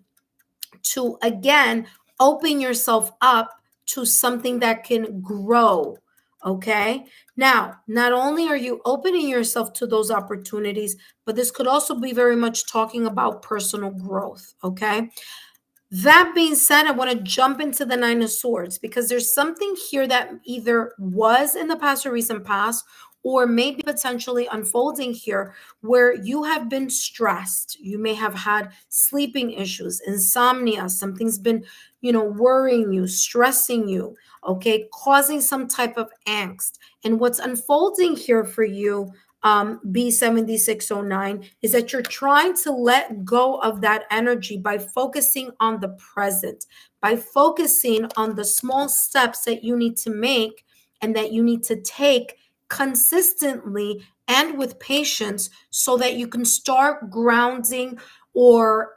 to again open yourself up to something that can grow. Okay, now not only are you opening yourself to those opportunities, but this could also be very much talking about personal growth. Okay, that being said, I want to jump into the Nine of Swords because there's something here that either was in the past or recent past, or maybe potentially unfolding here where you have been stressed. You may have had sleeping issues, insomnia, something's been, worrying you, stressing you, okay, causing some type of angst. And what's unfolding here for you, B7609, is that you're trying to let go of that energy by focusing on the present, by focusing on the small steps that you need to make and that you need to take consistently and with patience so that you can start grounding or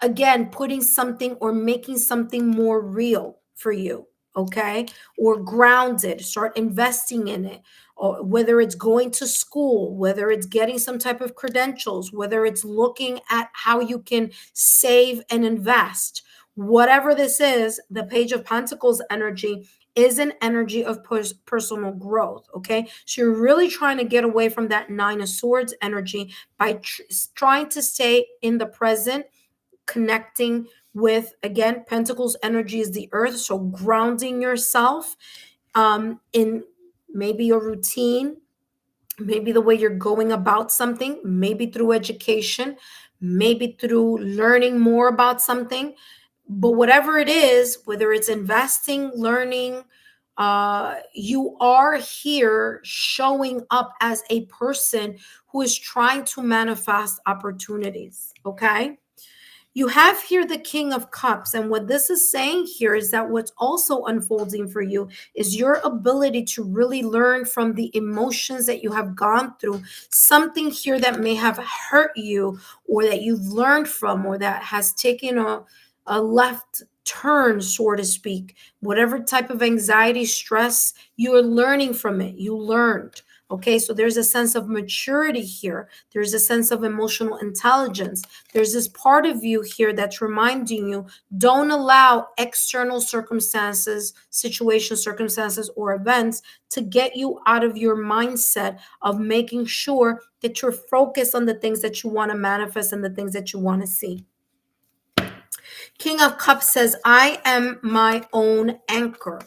again putting something or making something more real for you, okay, or grounded, start investing in it, or whether it's going to school, whether it's getting some type of credentials, whether it's looking at how you can save and invest, whatever this is. The Page of Pentacles energy is an energy of personal growth, okay? So you're really trying to get away from that Nine of Swords energy by trying to stay in the present, connecting with, again, Pentacles energy is the earth, so grounding yourself in maybe your routine, maybe the way you're going about something, maybe through education, maybe through learning more about something. But whatever it is, whether it's investing, learning, you are here showing up as a person who is trying to manifest opportunities, okay? You have here the King of Cups. And what this is saying here is that what's also unfolding for you is your ability to really learn from the emotions that you have gone through, something here that may have hurt you or that you've learned from or that has taken a left turn, so to speak. Whatever type of anxiety, stress, you're learning from it. You learned. Okay, so there's a sense of maturity here. There's a sense of emotional intelligence. There's this part of you here that's reminding you, don't allow external circumstances, situations, circumstances, or events to get you out of your mindset of making sure that you're focused on the things that you want to manifest and the things that you want to see. King of Cups says, I am my own anchor.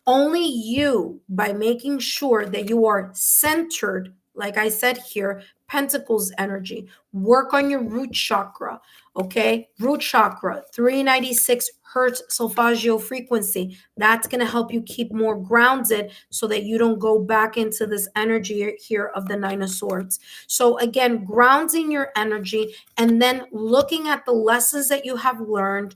Only you, by making sure that you are centered, like I said here, Pentacles energy, work on your root chakra, okay? Root chakra, 396 hertz solfeggio frequency. That's going to help you keep more grounded so that you don't go back into this energy here of the Nine of Swords. So again, grounding your energy and then looking at the lessons that you have learned,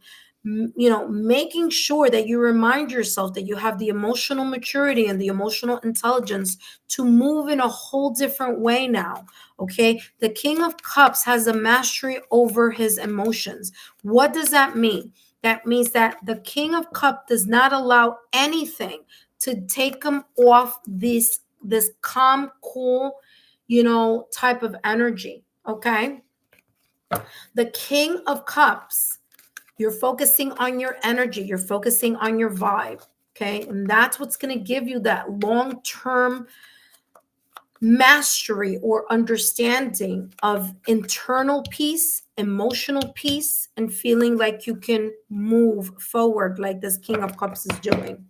making sure that you remind yourself that you have the emotional maturity and the emotional intelligence to move in a whole different way now. Okay. The King of Cups has a mastery over his emotions. What does that mean? That means that the King of Cups does not allow anything to take him off this calm, cool, type of energy. Okay. The King of Cups, you're focusing on your energy, you're focusing on your vibe. Okay. And that's what's going to give you that long term mastery or understanding of internal peace, emotional peace, and feeling like you can move forward like this King of Cups is doing.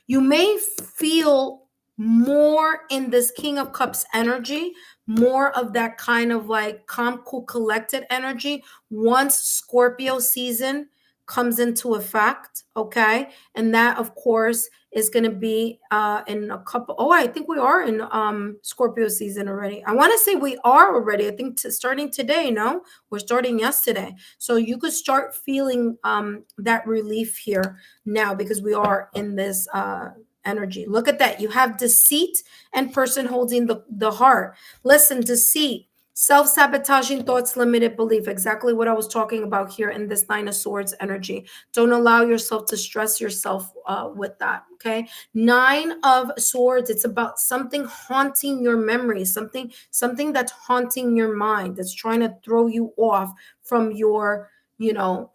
You may feel more in this King of Cups energy, more of that kind of like calm, cool, collected energy once Scorpio season comes into effect. Okay. And that, of course, is going to be in a couple. Oh, I think we are in Scorpio season already. I want to say we are already. I think starting today. No, we're starting yesterday. So you could start feeling that relief here now because we are in this energy. Look at that. You have deceit and person holding the heart. Listen, deceit, self-sabotaging thoughts, limited belief. Exactly what I was talking about here in this Nine of Swords energy. Don't allow yourself to stress yourself with that. Okay. Nine of Swords. It's about something haunting your memory, something that's haunting your mind, that's trying to throw you off from your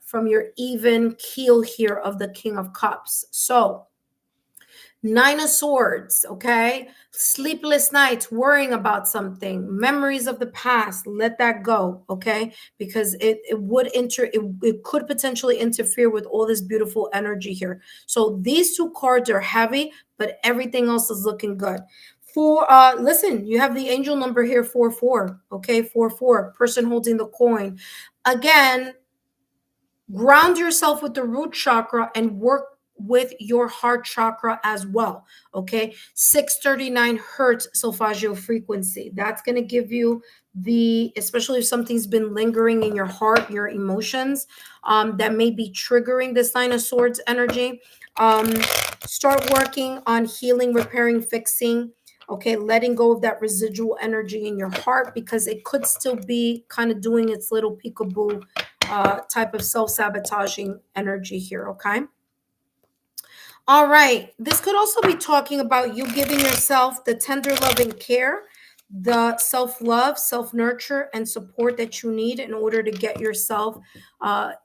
from your even keel here of the King of Cups. So Nine of Swords, okay? Sleepless nights, worrying about something, memories of the past, let that go, okay? Because it could potentially interfere with all this beautiful energy here. So these two cards are heavy, but everything else is looking good. Listen, you have the angel number here, 4-4, okay? 4-4, person holding the coin. Again, ground yourself with the root chakra and work with your heart chakra as well. Okay. 639 hertz solfeggio frequency. That's going to give you especially if something's been lingering in your heart, your emotions, that may be triggering this Nine of Swords energy. Start working on healing, repairing, fixing. Okay. Letting go of that residual energy in your heart because it could still be kind of doing its little peekaboo type of self-sabotaging energy here. Okay. All right. This could also be talking about you giving yourself the tender loving care, the self-love, self-nurture, and support that you need in order to get yourself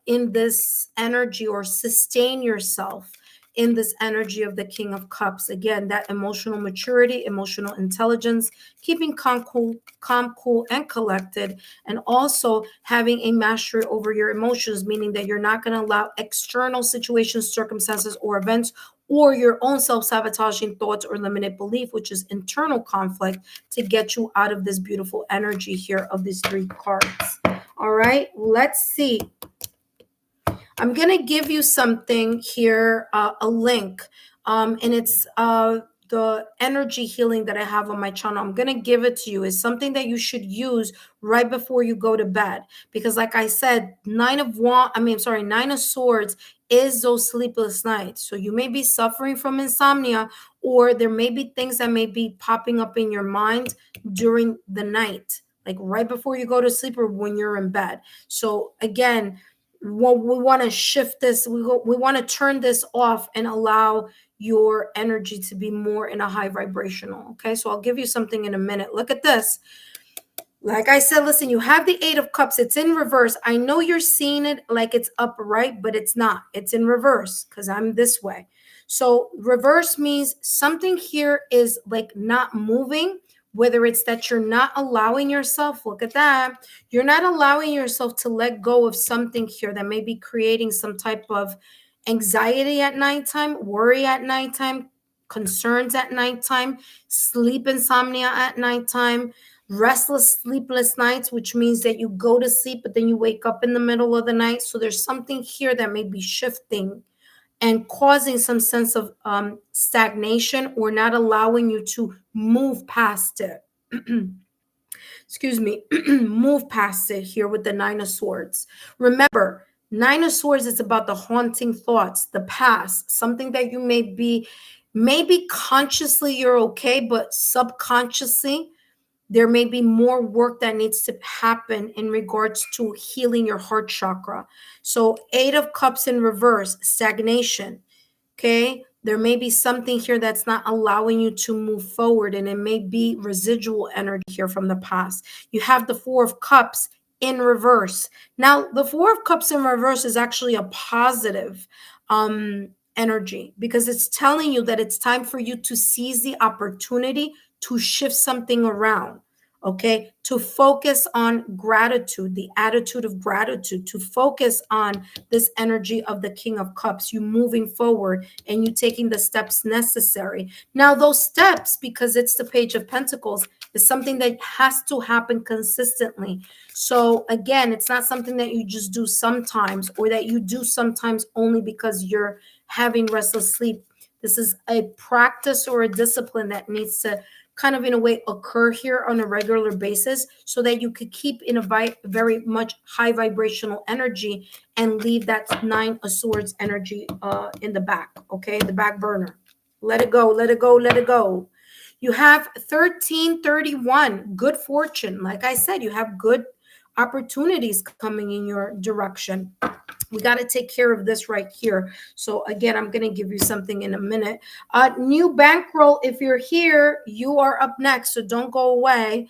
in this energy or sustain yourself in this energy of the King of Cups. Again, that emotional maturity, emotional intelligence, keeping calm, cool, and collected, and also having a mastery over your emotions, meaning that you're not going to allow external situations, circumstances, or events or your own self-sabotaging thoughts or limited belief, which is internal conflict, to get you out of this beautiful energy here of these three cards. All right, let's see. I'm going to give you something here, a link, and it's the energy healing that I have on my channel. I'm going to give it to you. It's something that you should use right before you go to bed. Because like I said, Nine of Swords is those sleepless nights. So you may be suffering from insomnia, or there may be things that may be popping up in your mind during the night, like right before you go to sleep or when you're in bed. So again, we want to shift this. We want to turn this off and allow your energy to be more in a high vibrational. Okay, so I'll give you something in a minute. Look at this. Like I said, listen, you have the Eight of Cups. It's in reverse. I know you're seeing it like it's upright, but it's not. It's in reverse because I'm this way. So reverse means something here is like not moving, whether it's that you're not allowing yourself, look at that, you're not allowing yourself to let go of something here that may be creating some type of anxiety at nighttime, worry at nighttime, concerns at nighttime, sleep insomnia at nighttime, restless, sleepless nights, which means that you go to sleep, but then you wake up in the middle of the night. So there's something here that may be shifting and causing some sense of stagnation or not allowing you to move past it. Excuse me, move past it here with the Nine of Swords. Remember, Nine of Swords is about the haunting thoughts, the past, something that you maybe consciously you're okay, but subconsciously there may be more work that needs to happen in regards to healing your heart chakra. So, Eight of Cups in reverse, stagnation. Okay. There may be something here that's not allowing you to move forward, and it may be residual energy here from the past. You have the Four of Cups in reverse. Now, the Four of Cups in reverse is actually a positive energy, because it's telling you that it's time for you to seize the opportunity to shift something around. Okay, to focus on gratitude, the attitude of gratitude, to focus on this energy of the King of Cups, you moving forward and you taking the steps necessary. Now, those steps, because it's the Page of Pentacles, is something that has to happen consistently. So again, it's not something that you just do sometimes, or that you do sometimes only because you're having restless sleep. This is a practice or a discipline that needs to kind of in a way occur here on a regular basis, so that you could keep in a very much high vibrational energy and leave that Nine of Swords energy in the back, okay, the back burner. Let it go, let it go, let it go. You have 1331, good fortune. Like I said, you have good opportunities coming in your direction. We got to take care of this right here. So again, I'm going to give you something in a minute. New bankroll. If you're here, you are up next, so don't go away.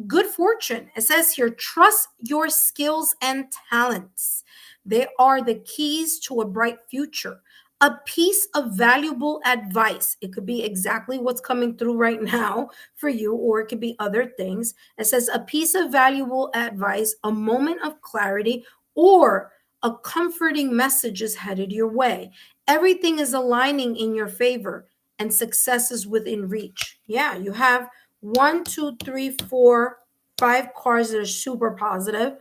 Good fortune. It says here, trust your skills and talents. They are the keys to a bright future. A piece of valuable advice. It could be exactly what's coming through right now for you, or it could be other things. It says a piece of valuable advice, a moment of clarity, or a comforting message is headed your way. Everything is aligning in your favor, and success is within reach. Yeah, you have 1, 2, 3, 4, 5 cards that are super positive.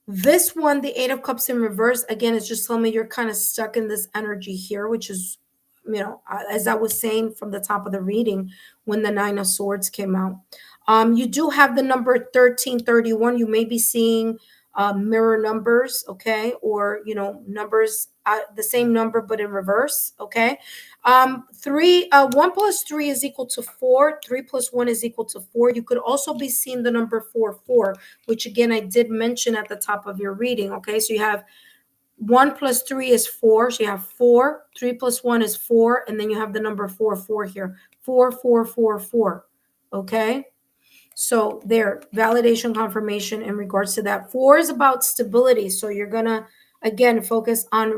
This one, the Eight of Cups in reverse, again, it's just telling me you're kind of stuck in this energy here, which is, as I was saying from the top of the reading, when the Nine of Swords came out. You do have the number 1331. You may be seeing mirror numbers, okay, or numbers, the same number but in reverse, okay. 1 plus 3 is equal to 4. 3 plus 1 is equal to 4. You could also be seeing the number 4, which again I did mention at the top of your reading, okay. So you have 1 plus 3 is 4, so you have 4. 3 plus 1 is 4, and then you have the number 4 here. 4. Okay. So there, validation, confirmation in regards to that. 4 is about stability. So you're gonna again focus on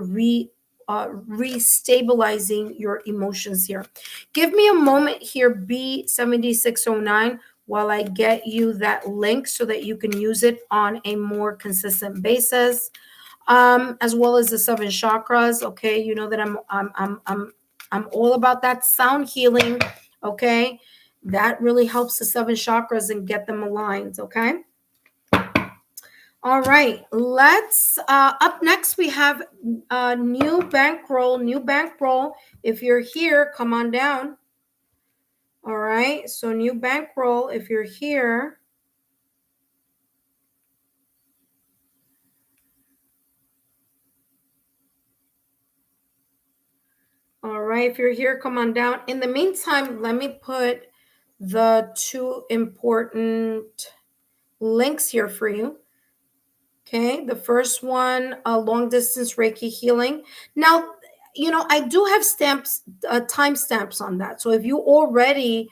restabilizing your emotions here. Give me a moment here, B7609, while I get you that link so that you can use it on a more consistent basis. As well as the 7 chakras. Okay, you know that I'm all about that sound healing. Okay, that really helps the 7 chakras and get them aligned. Okay. All right, let's up next we have new bankroll. If you're here, come on down. All right, so new bankroll, if you're here. All right, if you're here, come on down. In the meantime, let me put the 2 important links here for you. Okay, the first one, long distance Reiki healing. Now, I do have time stamps on that. So if you already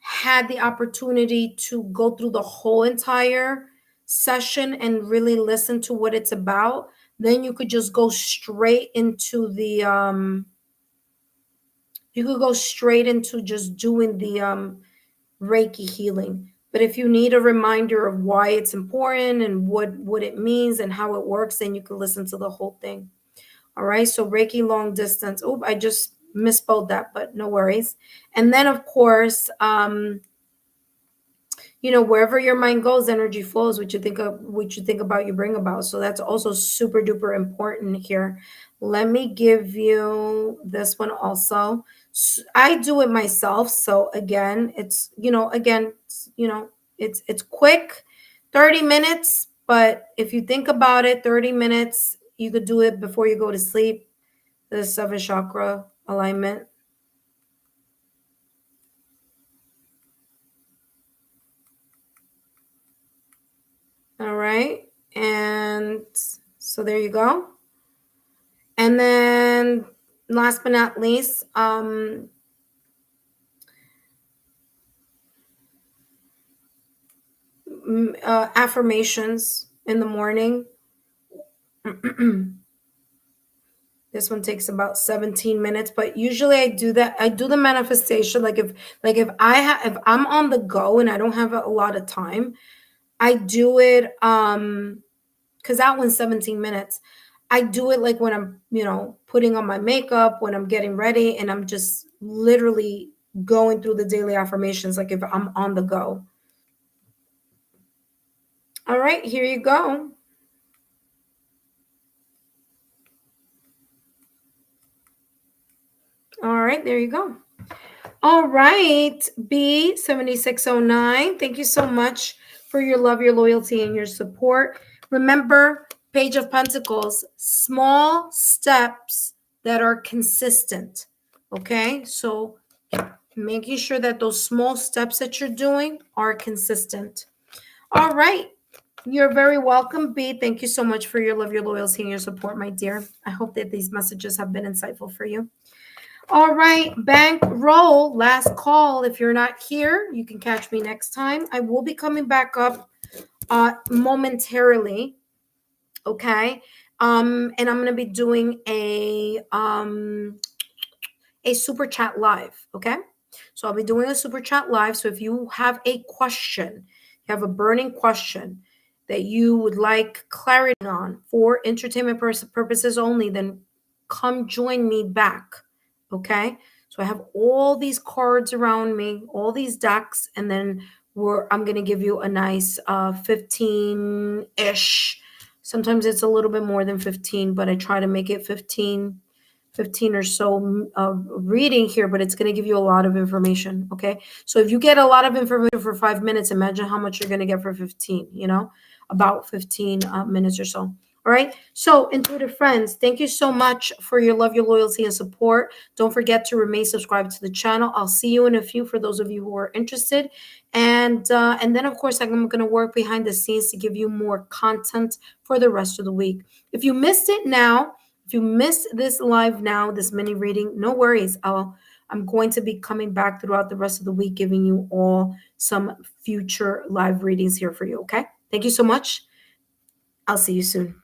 had the opportunity to go through the whole entire session and really listen to what it's about, then you could just go straight into just doing the Reiki healing. But if you need a reminder of why it's important and what it means and how it works, then you can listen to the whole thing. All right. So Reiki long distance. Oh, I just misspelled that, but no worries. And then of course, wherever your mind goes, energy flows. What you think about, you bring about. So that's also super duper important here. Let me give you this one also. I do it myself. So again, it's quick, 30 minutes, But if you think about it, 30 minutes, you could do it before you go to sleep. The 7th chakra alignment. All right. And so there you go. And then last but not least, affirmations in the morning. This one takes about 17 minutes, but usually I do that. I do the manifestation if if I'm on the go and I don't have a lot of time, I do it cuz that one's 17 minutes. I do it like when I'm, putting on my makeup, when I'm getting ready, and I'm just literally going through the daily affirmations like if I'm on the go. All right, here you go. All right, there you go. All right, B7609. Thank you so much for your love, your loyalty, and your support. Remember, Page of Pentacles, small steps that are consistent. Okay, so making sure that those small steps that you're doing are consistent. All right. You're very welcome, B. Thank you so much for your love, your loyalty, and your support, my dear. I hope that these messages have been insightful for you. All right, bankroll, last call. If you're not here, you can catch me next time. I will be coming back up momentarily. Okay. And I'm gonna be doing a super chat live. Okay. So I'll be doing a super chat live. So if you have a question, you have a burning question that you would like clarity on for entertainment purposes only, then come join me back. Okay. So I have all these cards around me, all these decks, and then I'm going to give you a nice 15-ish. Sometimes it's a little bit more than 15, but I try to make it 15 or so reading here, but it's going to give you a lot of information. Okay. So if you get a lot of information for 5 minutes, imagine how much you're going to get for 15, about 15 minutes or so. All right. So intuitive friends, thank you so much for your love, your loyalty, and support. Don't forget to remain subscribed to the channel. I'll see you in a few for those of you who are interested. And then, of course, I'm going to work behind the scenes to give you more content for the rest of the week. If you missed it now, if you missed this live now, this mini reading, no worries. I'm going to be coming back throughout the rest of the week, giving you all some future live readings here for you. Okay. Thank you so much. I'll see you soon.